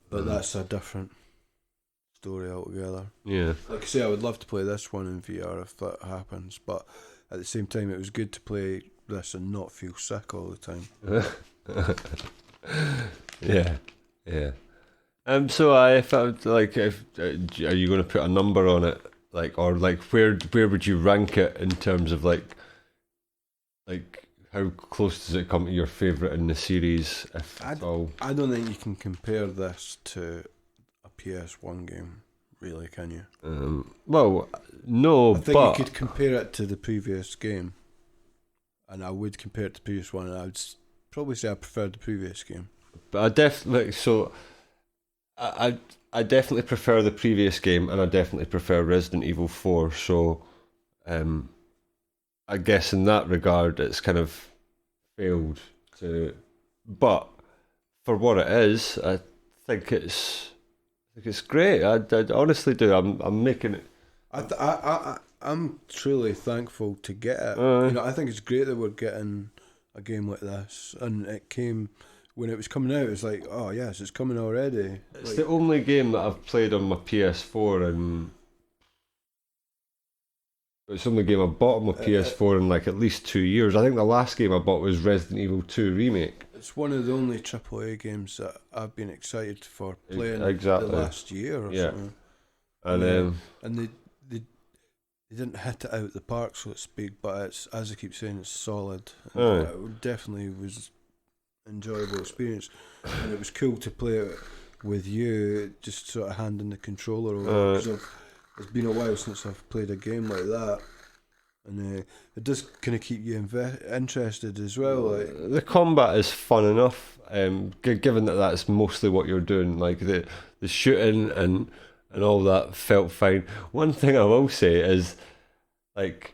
But that's a different story altogether. Yeah. Like I say, I would love to play this one in VR if that happens, but at the same time, it was good to play this and not feel sick all the time. Yeah. So I felt like, are you going to put a number on it, like, or like where would you rank it in terms of like how close does it come to your favourite in the series, if at all? I don't think you can compare this to a PS1 game, really, can you? Well, no, I think you could compare it to the previous game, and I would compare it to the previous one, and I would probably say I preferred the previous game. But I definitely I definitely prefer the previous game, and I definitely prefer Resident Evil 4. So, I guess in that regard, it's kind of failed to. But for what it is, I think it's great. I honestly do. I'm making it. I'm truly thankful to get it. I think it's great that we're getting a game like this, and it came when it was coming out. It was like, oh yes, it's coming already. It's the only game that I've played on my PS4, and it's the only game I bought on my PS4 in like at least 2 years. I think the last game I bought was Resident Evil 2 Remake. It's one of the only AAA games that I've been excited for playing the last year or something. And they didn't hit it out the park, so to speak, but it's, as I keep saying, it's solid. It definitely was an enjoyable experience, and it was cool to play it with you, just sort of handing the controller over, because it's been a while since I've played a game like that, and it does kind of keep you interested as well. Like the combat is fun enough, given that that's mostly what you're doing. Like the shooting and all that felt fine. One thing I will say is, like,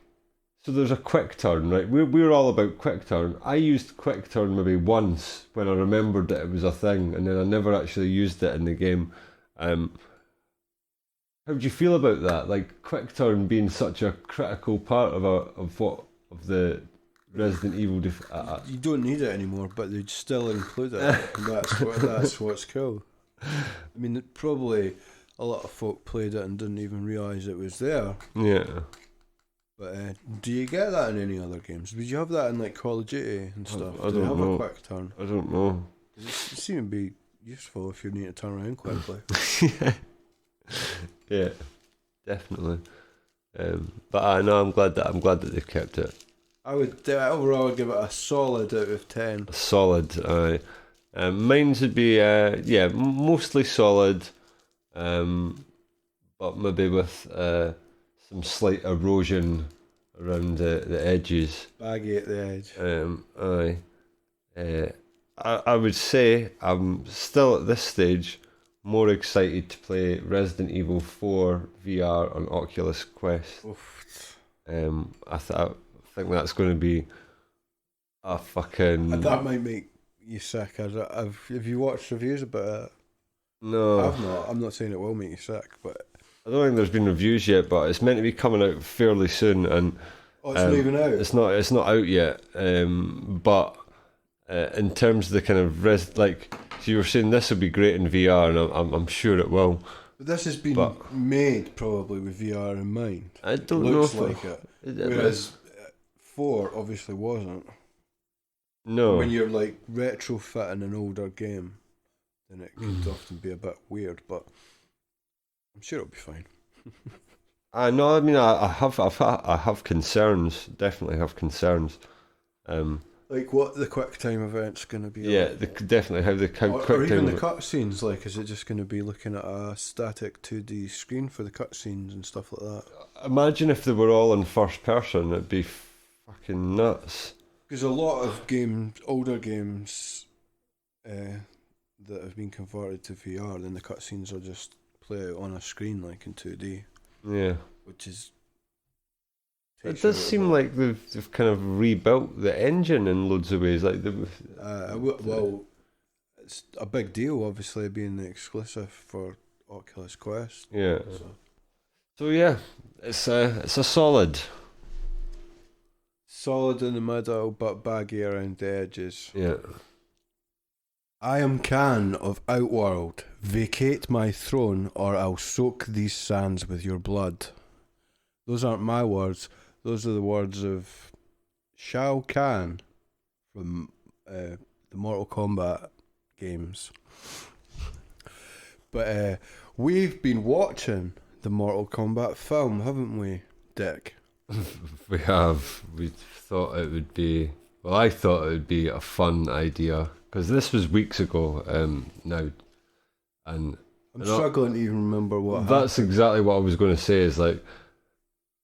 so there's a quick turn, right? We're all about quick turn. I used quick turn maybe once when I remembered that it was a thing, and then I never actually used it in the game. How do you feel about that? Like quick turn being such a critical part of the Resident Evil. You don't need it anymore, but they still include it. And that's what's cool. I mean, probably a lot of folk played it and didn't even realise it was there. Yeah. But do you get that in any other games? Would you have that in like Call of Duty and stuff? I don't know. A quick turn? I don't know. It seems to be useful if you need to turn around quickly. Yeah, definitely. But I know I'm glad that they've kept it. I would overall give it a solid out of 10. A solid, aye. Mine would be mostly solid, but maybe with some slight erosion around the edges. Baggy at the edge. I would say I'm still at this stage more excited to play Resident Evil 4 VR on Oculus Quest. Oof. I think that's going to be a fucking... That might make you sick. Have you watched reviews about it? No. I've not. I'm not saying it will make you sick, but... I don't think there's been reviews yet, but it's meant to be coming out fairly soon, and Oh, it's not even out? It's not out yet, but in terms of the kind of... so you were saying this would be great in VR, and I'm sure it will. But this has been made probably with VR in mind. I don't Looks know like it. Whereas 4 obviously wasn't. No. When you're like retrofitting an older game, then it could often be a bit weird, but I'm sure it'll be fine. I know. I mean, I have concerns. Definitely have concerns. Like what the QuickTime event's going to be. Yeah, definitely how the or even the cutscenes. Like, is it just going to be looking at a static 2D screen for the cutscenes and stuff like that? Imagine if they were all in first person. It'd be fucking nuts. Because a lot of games, older games, that have been converted to VR, then the cutscenes are just play out on a screen like in 2D. Yeah, which is. It does seem like they've kind of rebuilt the engine in loads of ways. Like well, it's a big deal, obviously, being exclusive for Oculus Quest. Yeah. So yeah, it's a solid in the middle, but baggy around the edges. Yeah. I am Khan of Outworld. Vacate my throne, or I'll soak these sands with your blood. Those aren't my words. Those are the words of Shao Kahn from the Mortal Kombat games. But we've been watching the Mortal Kombat film, haven't we, Dick? We have. We thought it would be... Well, I thought it would be a fun idea, because this was weeks ago now. And I'm struggling to even remember what That's happened. Exactly what I was going to say, is like,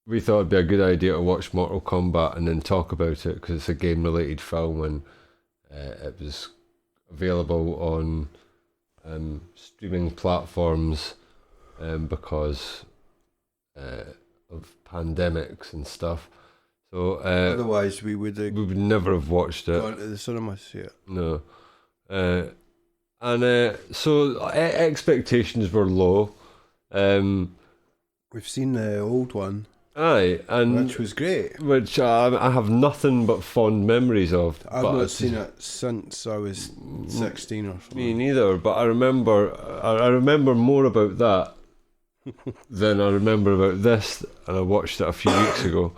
we thought it'd be a good idea to watch Mortal Kombat and then talk about it, because it's a game-related film, and it was available on streaming platforms because of pandemics and stuff. So otherwise, we would never have watched it. Gone to the cinema to see it. No, so expectations were low. We've seen the old one. Aye, and which was great. Which I have nothing but fond memories of. I've not seen it since I was 16 or something. Me neither, but I remember more about that than I remember about this, and I watched it a few weeks ago.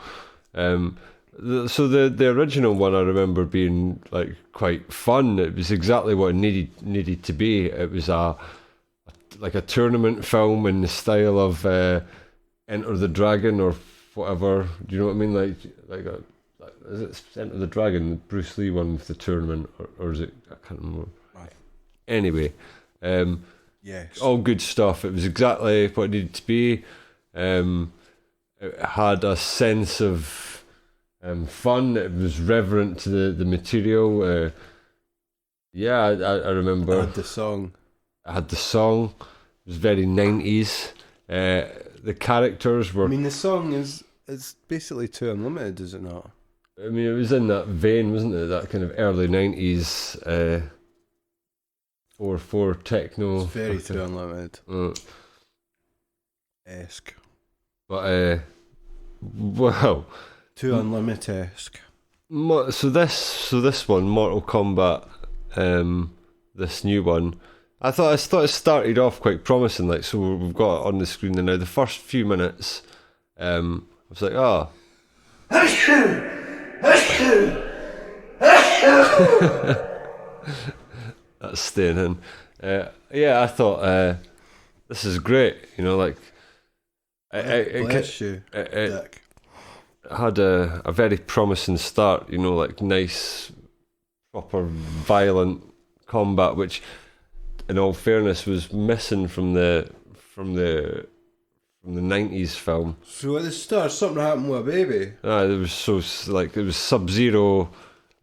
So the original one I remember being like quite fun. It was exactly what it needed to be. It was a tournament film in the style of Enter the Dragon or whatever. Do you know what I mean? Is it Enter the Dragon, the Bruce Lee one with the tournament, or is it? I can't remember. Right. Anyway, yes, all good stuff. It was exactly what it needed to be. It had a sense of fun. It was reverent to the material. I remember. I had the song. It was very 90s. The characters were... I mean, the song is basically Too Unlimited, is it not? I mean, it was in that vein, wasn't it? That kind of early 90s 4/4 techno. It's very Too Unlimited. Esque. But, well... Too Unlimited-esque. So this one, Mortal Kombat, this new one, I thought it started off quite promising. Like, so we've got it on the screen now. The first few minutes, I was like, oh. That's staying in. I thought this is great. You know, like Bless you, Dick. It had a very promising start. You know, like nice, proper, violent combat, which, in all fairness, was missing from the 90s film. So at the start, something happened with a baby. It was Sub-Zero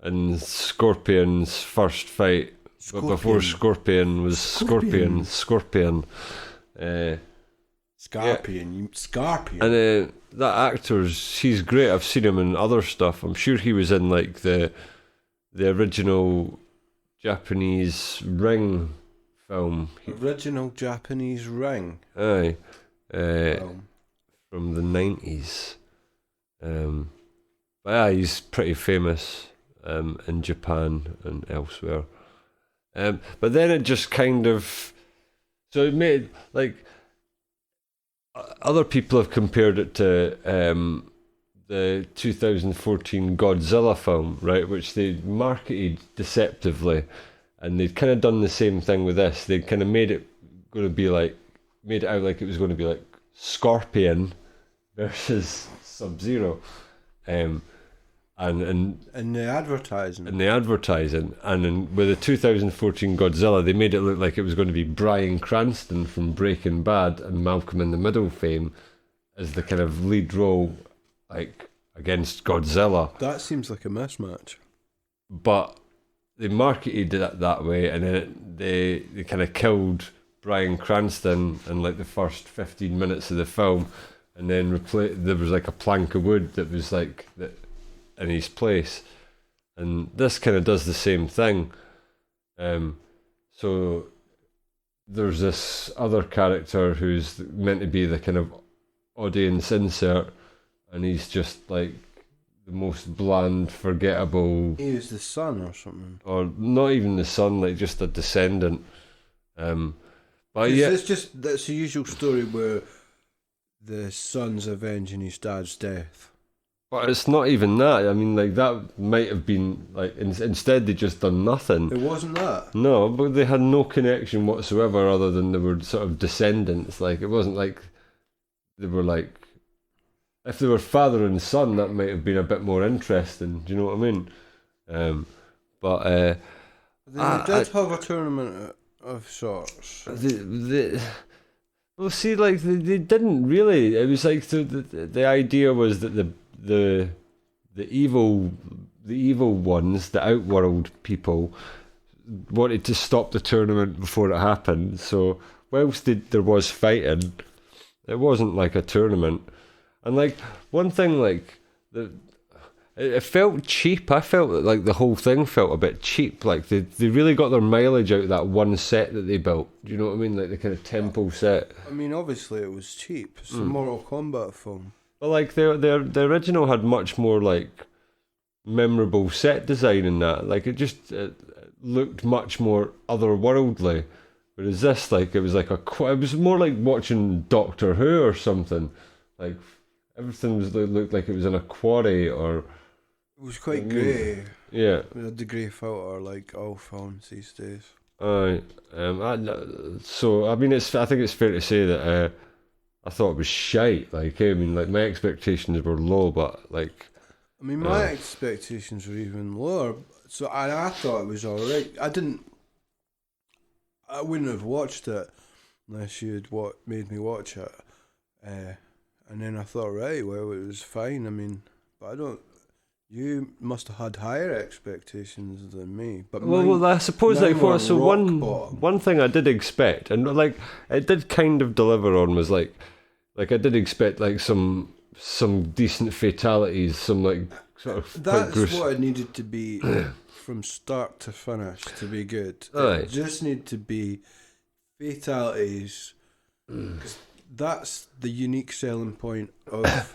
and Scorpion's first fight. But before Scorpion was Scorpion. Scorpion, Yeah. Scorpion. And that actor's, he's great. I've seen him in other stuff. I'm sure he was in like the original Japanese Ring film. Original Japanese Ring. Aye. Film. From the 90s. But yeah, he's pretty famous in Japan and elsewhere. But then it just kind of, so it made, like, other people have compared it to the 2014 Godzilla film, right, which they marketed deceptively, and they'd kind of done the same thing with this. They'd kind of made it out like it was going to be like Scorpion versus Sub-Zero, and in the advertising. And then with the 2014 Godzilla, they made it look like it was going to be Bryan Cranston from Breaking Bad and Malcolm in the Middle fame as the kind of lead role, like, against Godzilla. That seems like a mismatch. But they marketed it that way, and then they kind of killed Bryan Cranston in like the first 15 minutes of the film, and then there was like a plank of wood that was like that in his place, and this kind of does the same thing. So there's this other character who's meant to be the kind of audience insert, and he's just like the most bland, forgettable. He was the son or something, or not even the son, like just a descendant. But yeah, that's the usual story where the son's avenging his dad's death. But it's not even that. I mean, like, that might have been, like, instead they just done nothing. It wasn't that? No, but they had no connection whatsoever other than they were sort of descendants. Like, it wasn't like they were, like, if they were father and son, that might have been a bit more interesting. Do you know what I mean? But they did have a tournament of sorts. Well, see, like, they didn't really. It was like the idea was that the evil ones, the outworld people, wanted to stop the tournament before it happened. So whilst there was fighting, it wasn't like a tournament. And like one thing, like it felt cheap. I felt like the whole thing felt a bit cheap. Like they really got their mileage out of that one set that they built. Do you know what I mean? Like the kind of temple set. I mean, obviously it was cheap. It's a Mortal Kombat film. But like the original had much more like memorable set design in that. Like it looked much more otherworldly. Whereas this, like, it was more like watching Doctor Who or something. Like everything looked like it was in a quarry or. It was quite grey. Yeah. With a degree filter, like all films these days. So I mean, I think it's fair to say that I thought it was shite. Like, I mean, like my expectations were low, but like. I mean, my expectations were even lower. So I thought it was alright. I wouldn't have watched it unless you'd made me watch it. And then I thought, right, well, it was fine. I mean, but you must have had higher expectations than me. But well, I suppose like one thing I did expect, and like it did kind of deliver on, was like I did expect like some decent fatalities, some like sort of. That's what it needed to be from start to finish to be good. It just need to be fatalities. That's the unique selling point of.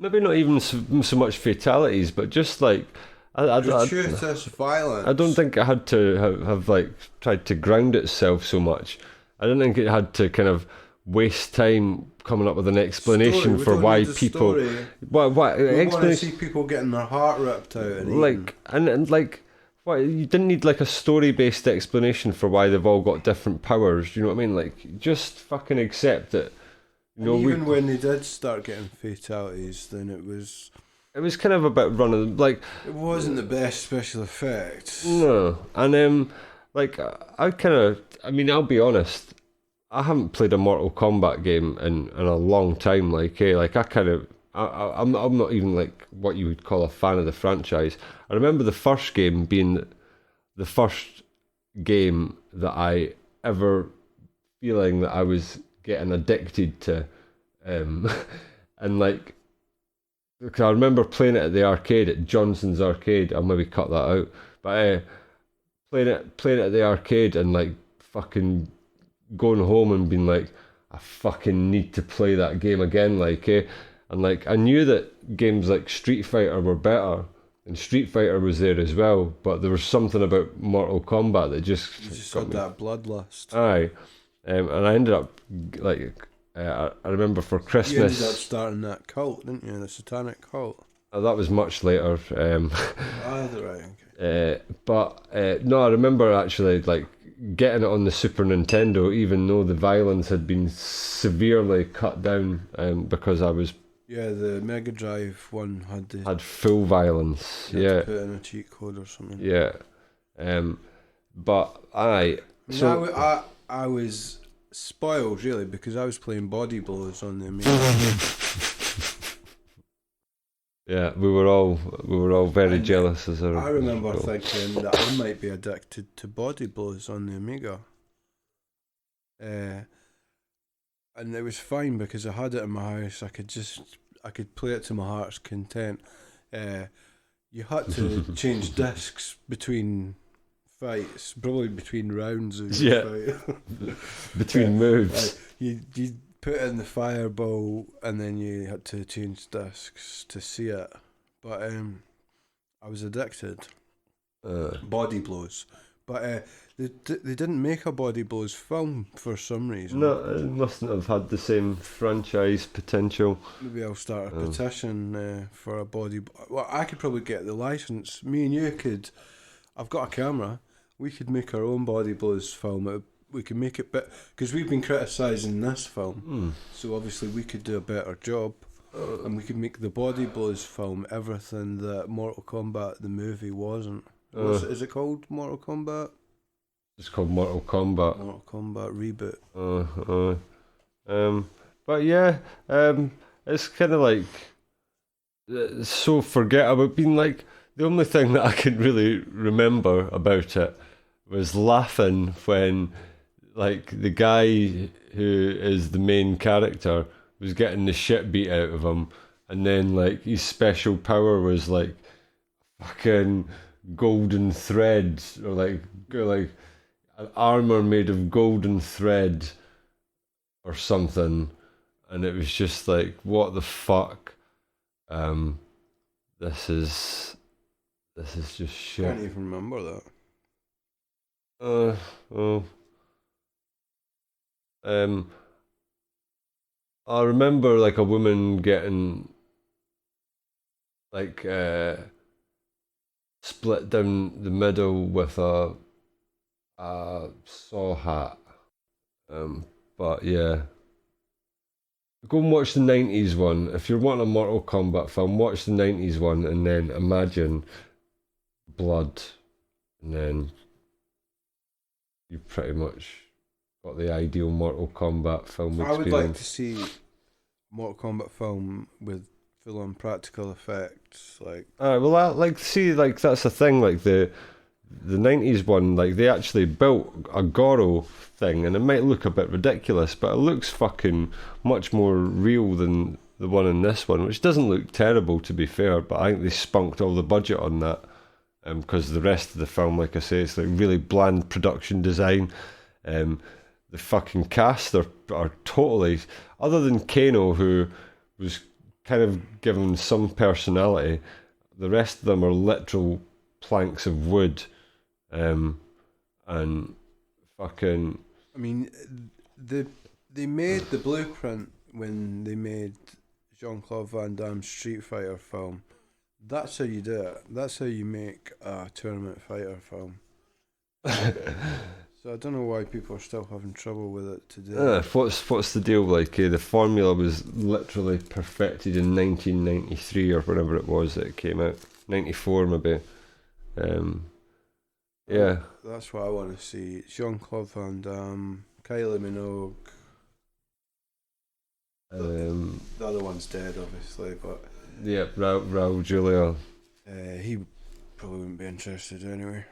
Maybe not even so much fatalities, but just like gratuitous violence. I don't think it had to have like tried to ground itself so much. I don't think it had to kind of waste time coming up with an explanation for why people. Why we want to see people getting their heart ripped out and like eaten. and like. Why you didn't need like a story-based explanation for why they've all got different powers? Do you know what I mean? Like, just fucking accept it. Even when they did start getting fatalities, then it was kind of a bit running, like it wasn't the best special effects. No, and like I mean, I'll be honest, I haven't played a Mortal Kombat game in a long time. Like I kind of I'm not even like what you would call a fan of the franchise. I remember the first game being the first game that I ever feeling that I was getting addicted to, and like, because I remember playing it at the arcade at Johnson's Arcade. I'll maybe cut that out, but playing it at the arcade and like fucking going home and being like, I fucking need to play that game again, and like I knew that games like Street Fighter were better, and Street Fighter was there as well, but there was something about Mortal Kombat that just You just got had me. that bloodlust. Aye, and I ended up like I remember for Christmas. You ended up starting that cult, didn't you? The satanic cult. That was much later. Right. Okay. But no, I remember actually like getting it on the Super Nintendo, even though the violence had been severely cut down, because I was Yeah, the Mega Drive one had full violence. you had Yeah, to put in a cheat code or something. yeah. But I was spoiled really because I was playing Body Blows on the Amiga. yeah, we were all very jealous as a I remember result. thinking that I might be addicted to Body Blows on the Amiga. And it was fine because I had it in my house. I could play it to my heart's content. You had to change discs between fights, probably between rounds of your fight. Between moves. You put in the fireball and then you had to change discs to see it. But I was addicted. Body Blows. But they didn't make a Body Blows film for some reason. No, it mustn't have had the same franchise potential. Maybe I'll start a petition for a Body. Well, I could probably get the license. Me and you could. I've got a camera. We could make our own Body Blows film. We could make it, because we've been criticising this film, so obviously we could do a better job, and we could make the Body Blows film everything that Mortal Kombat the movie wasn't. Is it called Mortal Kombat? It's called Mortal Kombat. Mortal Kombat reboot. But yeah, it's kind of like so forgettable. Being like the only thing that I can really remember about it was laughing when like the guy who is the main character was getting the shit beat out of him, and then like his special power was like fucking golden thread, or like an armor made of golden thread or something, and it was just like, what the fuck? This is just shit. I can't even remember that. I remember like a woman getting like split down the middle with a saw hat. But yeah, go and watch the 90s one. If you're wanting a Mortal Kombat film, watch the 90s one and then imagine blood, and then you pretty much got the ideal Mortal Kombat film experience. I would like to see Mortal Kombat film with full-on practical effects, like. Well, I like to see, like, that's the thing, like the 90s one, like they actually built a Goro thing, and it might look a bit ridiculous, but it looks fucking much more real than the one in this one, which doesn't look terrible to be fair, but I think they spunked all the budget on that, because the rest of the film, like I say, it's like really bland production design. The fucking cast are totally, other than Kano, who was kind of given some personality, the rest of them are literal planks of wood, and fucking. I mean, they made the blueprint when they made Jean-Claude Van Damme's Street Fighter film. That's how you do it. That's how you make a tournament fighter film. So I don't know why people are still having trouble with it today. What's the deal? Like the formula was literally perfected in 1993 or whatever it was that it came out. 94 maybe. Yeah. That's what I want to see. Jean-Claude Van Damme, Kylie Minogue. The other one's dead, obviously, but yeah, Raul Julia. he probably wouldn't be interested anyway.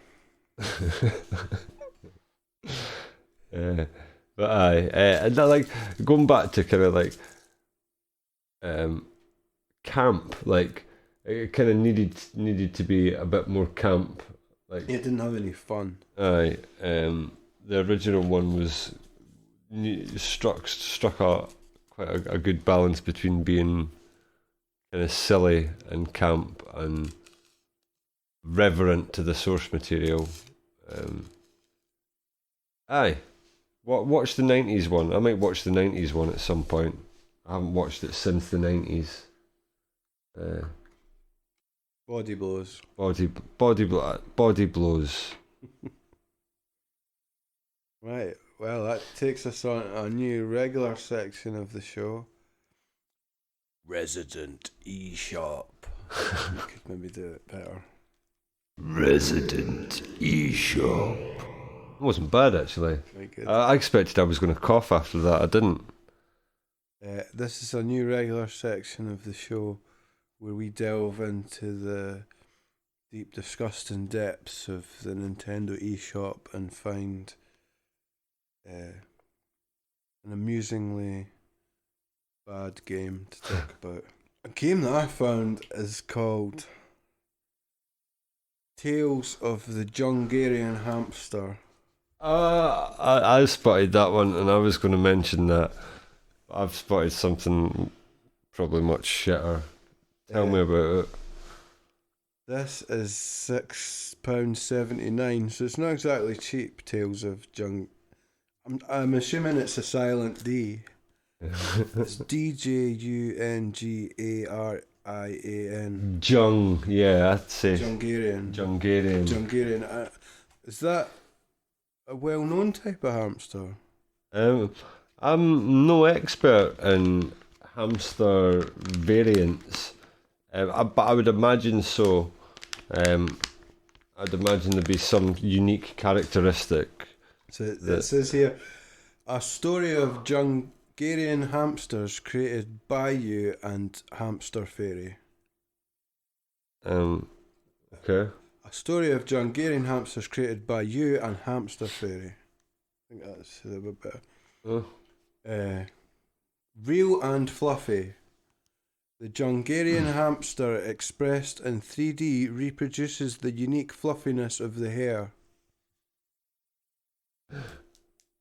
But and that, like, going back to kind of like camp, like it kind of needed to be a bit more camp. Like It didn't have any fun. aye, the original one was struck quite a good balance between being kind of silly and camp and reverent to the source material. Aye. Watch the 90s one. I might watch the 90s one at some point. I haven't watched it since the 90s. Body blows. Body blows. Right. Well, that takes us on a new regular section of the show. Resident eShop. We could maybe do it better. Resident eShop. It wasn't bad, actually. Very good. I expected I was going to cough after that. I didn't. This is a new regular section of the show where we delve into the deep, disgusting depths of the Nintendo eShop and find an amusingly bad game to talk about. A game that I found is called Tales of the Jungarian Hamster. I spotted that one, and I was going to mention that. I've spotted something probably much shitter. Tell me about it. This is £6.79, so it's not exactly cheap. Tales of Jung. I'm assuming it's a silent D. It's DJUNGARIAN. Jung, yeah, I'd say. Jungarian. Is that a well-known type of hamster? I'm no expert in hamster variants, but I would imagine so. I'd imagine there'd be some unique characteristic. So it says here, a story of Jungarian hamsters created by you and Hamster Fairy. Okay. A story of Jungarian hamsters created by you and Hamster Fairy. I think that's a bit better. Real and fluffy. The Jungarian hamster expressed in 3D reproduces the unique fluffiness of the hair.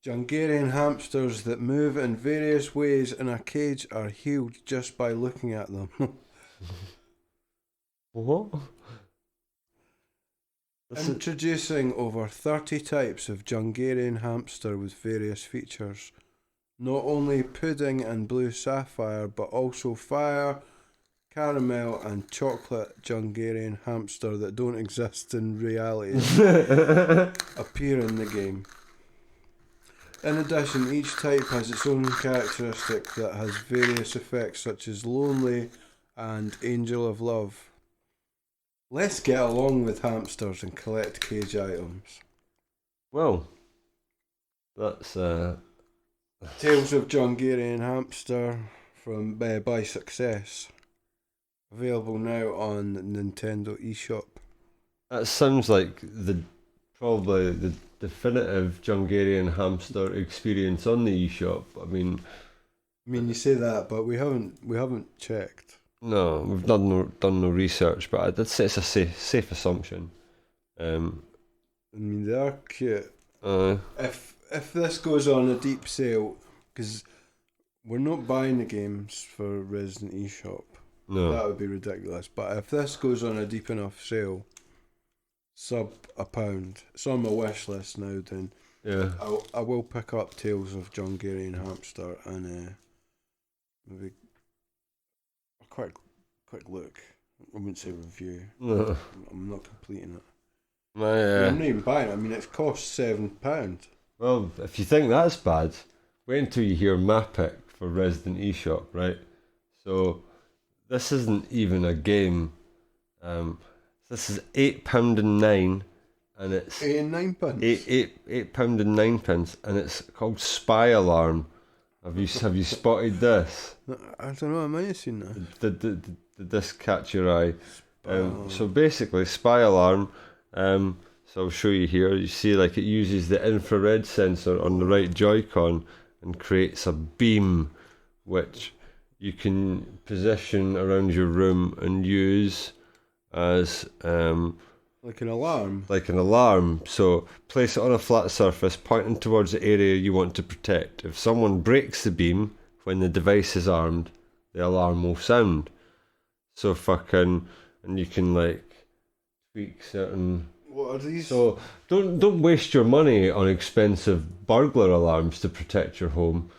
Jungarian hamsters that move in various ways in a cage are healed just by looking at them. What? Introducing over 30 types of Jungarian hamster with various features. Not only pudding and blue sapphire, but also fire, caramel and chocolate Jungarian hamster that don't exist in reality appear in the game. In addition, each type has its own characteristic that has various effects such as lonely and angel of love. Let's get along with hamsters and collect cage items. Well, that's Tales of Jungarian Hamster from by Success. Available now on Nintendo eShop. that sounds like probably the definitive Jungarian hamster experience on the eShop. I mean, you say that, but we haven't checked. no, we've done no research, but I'd say it's a safe assumption. They are cute. Uh, If this goes on a deep sale, because we're not buying the games for Resident eShop, no. that would be ridiculous. But if this goes on a deep enough sale, sub £1, it's on my wish list now. Then Yeah. I will pick up Tales of Jungarian Hamster and maybe a quick look. I wouldn't say review. No. I'm not completing it. My, I'm not even buying it. I mean, it costs £7. well, if you think that's bad, wait until you hear my pick for Resident eShop, right? So, this isn't even a game. This is £8.09, and it's £8.09. £8.09, and it's called Spy Alarm, Have you spotted this? I don't know. I might have seen that. Did this catch your eye? So basically, spy alarm. So I'll show you here. You see, like, it uses the infrared sensor on the right Joy-Con and creates a beam, which you can position around your room and use as like an alarm. Like an alarm. So place it on a flat surface, pointing towards the area you want to protect. If someone breaks the beam when the device is armed, the alarm will sound. So and you can like tweak certain. What are these? So don't waste your money on expensive burglar alarms to protect your home.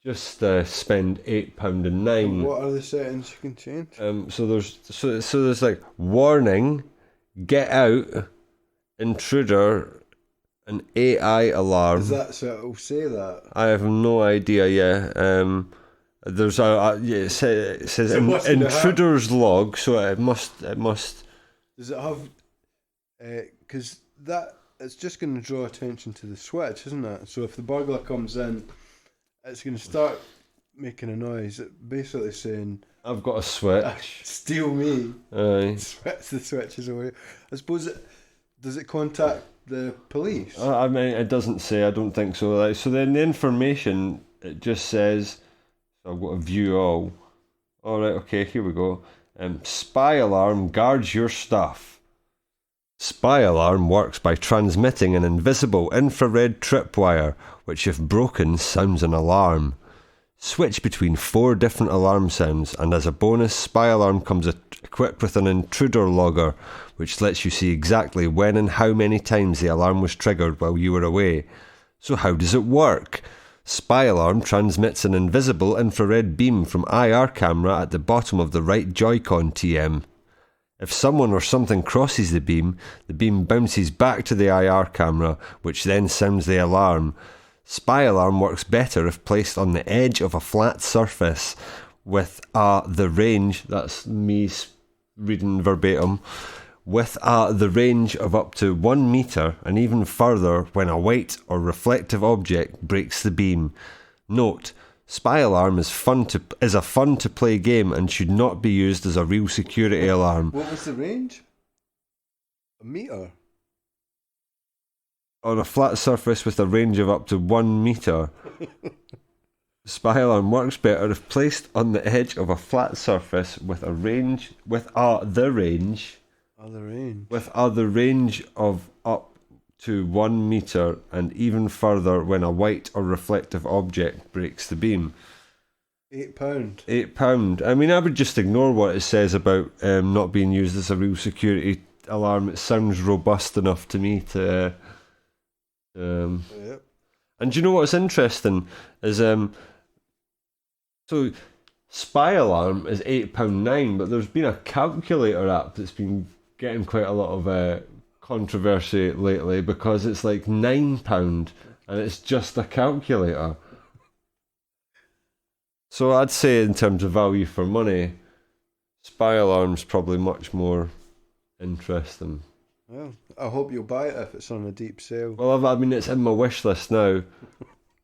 Just spend £8.09. What are the settings you can change? So there's like warning, get out, intruder, an AI alarm. Is that so? It'll say that. I have no idea. Yeah. There's it says intruder's log, so it must. Does it have? Because that it's just going to draw attention to the switch, isn't it? So if the burglar comes in, it's going to start making a noise, basically saying, "I've got a switch. Steal me." Aye. Switch the switches away. I suppose does it contact the police? I mean, it doesn't say. I don't think so. Like, so then the information, it just says. So I've got a view all. All right. Okay. Here we go. Spy alarm guards your stuff. Spy alarm works by transmitting an invisible infrared tripwire, which, if broken, sounds an alarm. Switch between 4 different alarm sounds, and as a bonus, spy alarm comes equipped with an intruder logger, which lets you see exactly when and how many times the alarm was triggered while you were away. So how does it work? Spy alarm transmits an invisible infrared beam from IR camera at the bottom of the right Joy-Con TM. If someone or something crosses the beam bounces back to the IR camera, which then sounds the alarm. Spy alarm works better if placed on the edge of a flat surface with the range, that's me reading verbatim, with the range of up to 1 metre and even further when a white or reflective object breaks the beam. Note, spy alarm is a fun to play game and should not be used as a real security alarm. What was the range? A metre? On a flat surface with a range of up to 1 metre. Spy alarm works better if placed on the edge of a flat surface with the range of up to 1 metre and even further when a white or reflective object breaks the beam. £8. £8. I mean, I would just ignore what it says about not being used as a real security alarm. It sounds robust enough to me to... Yep. And do you know what's interesting is so spy alarm is £8.09, but there's been a calculator app that's been getting quite a lot of controversy lately because it's like £9 and it's just a calculator. So I'd say in terms of value for money, spy alarm's probably much more interesting. Well, I hope you'll buy it if it's on a deep sale. Well, I mean, it's in my wish list now.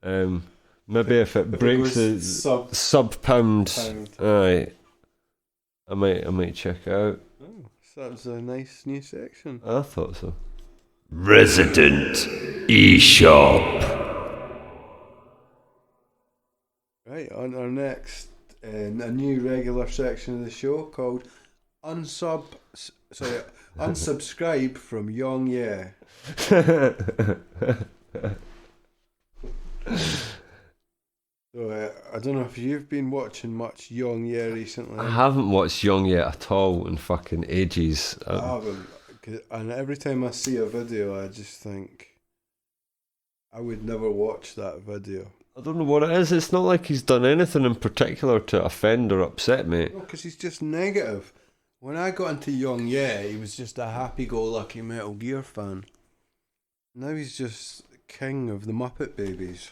Maybe if it breaks the sub pound, aye, I might check it out. Oh, so that's a nice new section. I thought so. Resident eShop. Right, on our next, a new regular section of the show called Unsubscribe from Young Yeah. So I don't know if you've been watching much Young Yeah recently. I haven't watched Young Yet at all in fucking ages. I haven't, and every time I see a video, I just think I would never watch that video. I don't know what it is. It's not like he's done anything in particular to offend or upset me. No, because he's just negative. When I got into Young Yeah, he was just a happy-go-lucky Metal Gear fan. Now he's just king of the Muppet Babies.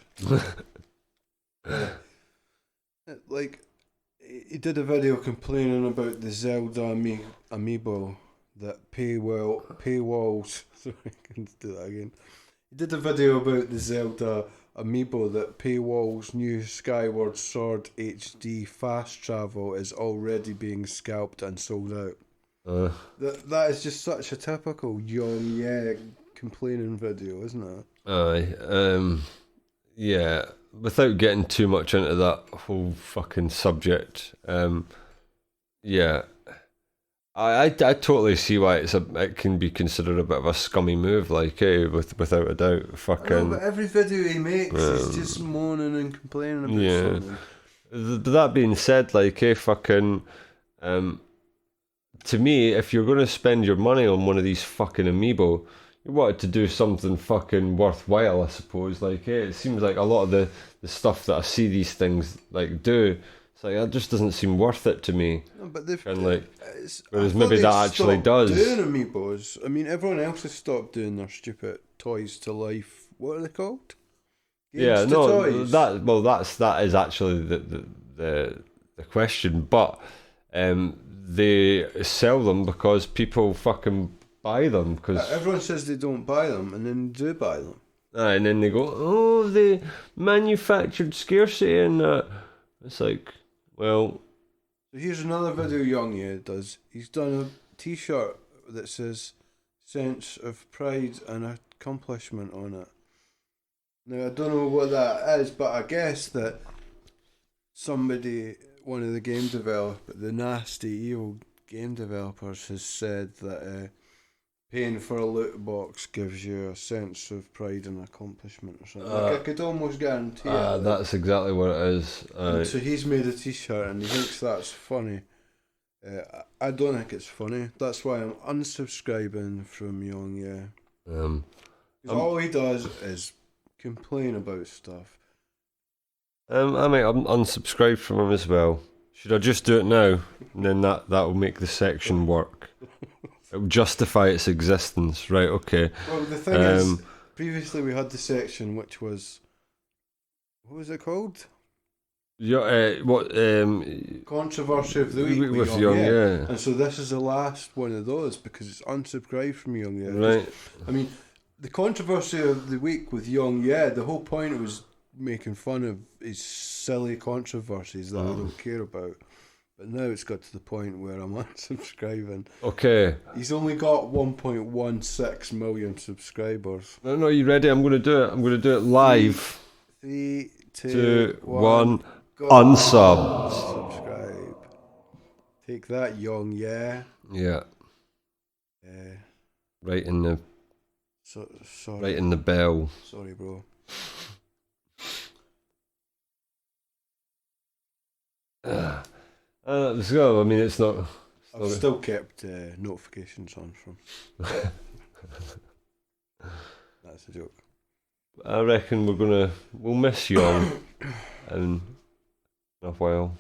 Like, he did a video complaining about the Zelda amiibo that paywalls. Sorry, I can't do that again. He did a video about the Zelda amiibo that Paywall's new Skyward Sword HD fast travel is already being scalped and sold out. That is just such a typical young complaining video, isn't it? Aye. Yeah. Without getting too much into that whole fucking subject, yeah. I totally see why it can be considered a bit of a scummy move, like, without a doubt. Fucking. But every video he makes, he's just moaning and complaining about something. But that being said, like, fucking, to me, if you're going to spend your money on one of these fucking amiibo, you wanted to do something fucking worthwhile, I suppose. Like, it seems like a lot of the stuff that I see these things like do, it's like that just doesn't seem worth it to me. No, but they've whereas maybe that actually does. Doing amiibos. I mean, everyone else has stopped doing their stupid toys to life. What are they called? Games to toys. That is actually the question, but they sell them because people fucking buy them. Cause everyone says they don't buy them, and then do buy them. And then they go, oh, the manufactured scarcity, and it's like, well. So here's another video Young does. He's done a T-shirt that says "sense of pride and accomplishment" on it. Now I don't know what that is, but I guess that somebody, one of the game developers, the nasty evil game developers, has said that paying for a loot box gives you a sense of pride and accomplishment or something. Like I could almost guarantee it. That's exactly what it is. So he's made a T-shirt and he thinks that's funny. I don't think it's funny. That's why I'm unsubscribing from Young. Because all he does is complain about stuff. I might unsubscribe from him as well. Should I just do it now? And then that will make the section work. It will justify its existence. Right, okay. Well, the thing is, previously we had the section which was... What was it called? Controversy of the Week with Young. And so this is the last one of those because it's unsubscribed from Young. Right. I mean, the Controversy of the Week with Young, the whole point was making fun of his silly controversies that I don't care about. But now it's got to the point where I'm unsubscribing. Okay. He's only got 1.16 million subscribers. No, you ready? I'm going to do it. I'm going to do it live. 3, 2, 1. Go. Unsub. Subscribe. Take that, Young. Yeah. Right in the. Sorry. Right in the bell. Sorry, bro. Let's go. I mean, it's not. I've still kept notifications on from. That's a joke. I reckon we'll miss Young in a while.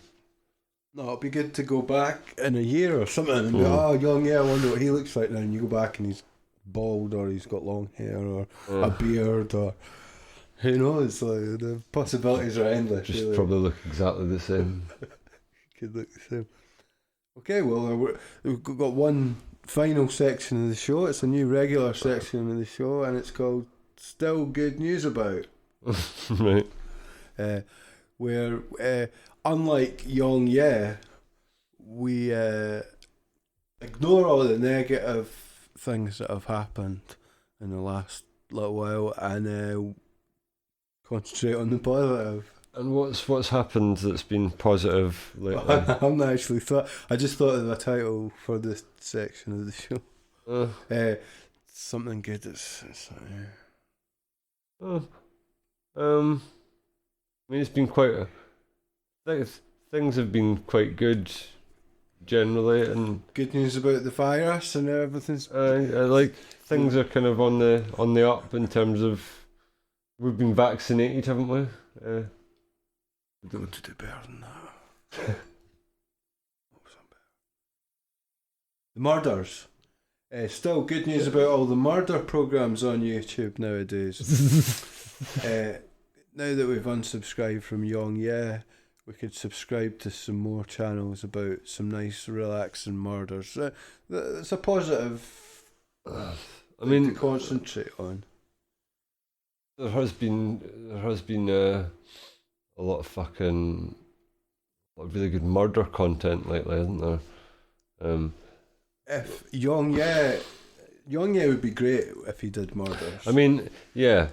No, it'll be good to go back in a year or something and be, Young, I wonder what he looks like now. And you go back and he's bald or he's got long hair or a beard or who knows. Like, the possibilities are endless. Just really. Probably look exactly the same. Could look the same. Okay, well, we've got one final section of the show. It's a new regular section of the show, and it's called "Still Good News About." Right. Where, unlike Young, we ignore all the negative things that have happened in the last little while and concentrate on the positive. And what's happened that's been positive lately? I'm not actually thought. I just thought of a title for this section of the show. Something good. I mean, it's been quite. Things have been quite good, generally, and good news about the virus and everything's. I like things are kind of on the up in terms of we've been vaccinated, haven't we? Go to the better than that. The murders. Still good news about all the murder programs on YouTube nowadays. Now that we've unsubscribed from Young, we could subscribe to some more channels about some nice, relaxing murders. It's a positive. I mean, to concentrate on. There has been a lot of fucking really good murder content lately, isn't there? If Young would be great if he did murders. I mean, yeah,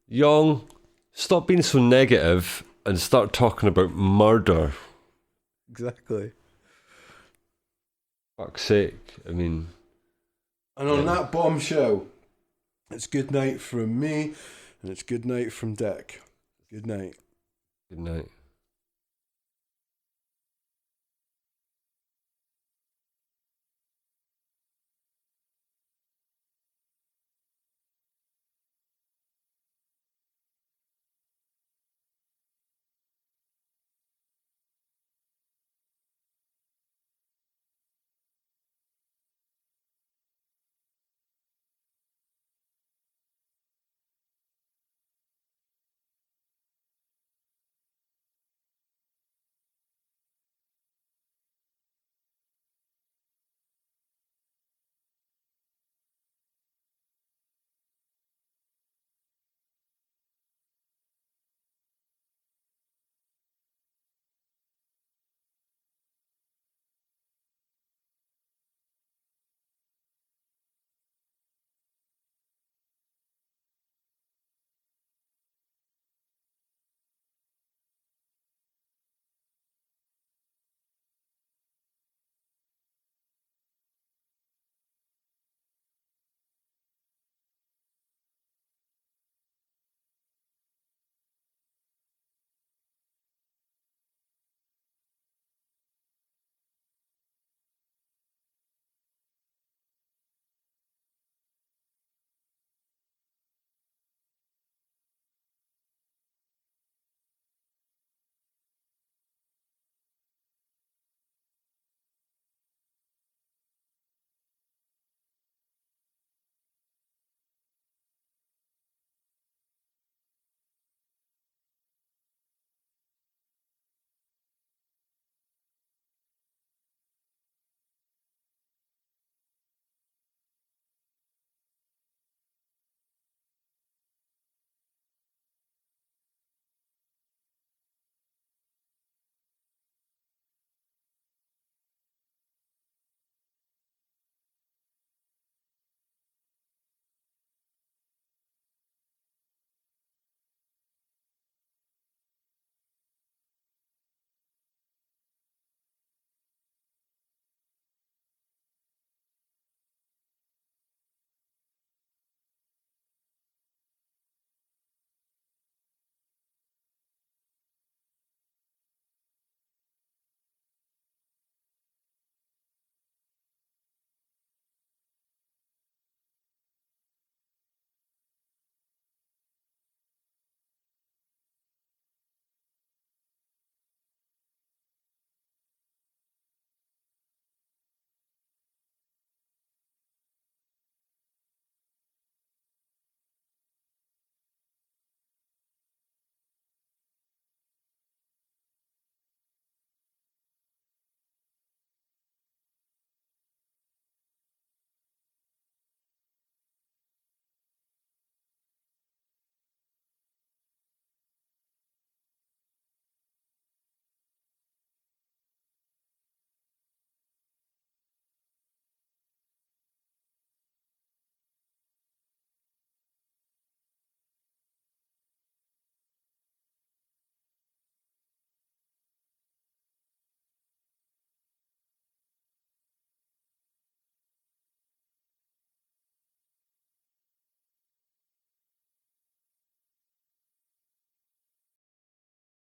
Young, stop being so negative and start talking about murder. Exactly. Fuck's sake, I mean. And on that bombshell, it's good night from me, and it's good night from Dick. Good night. Good night.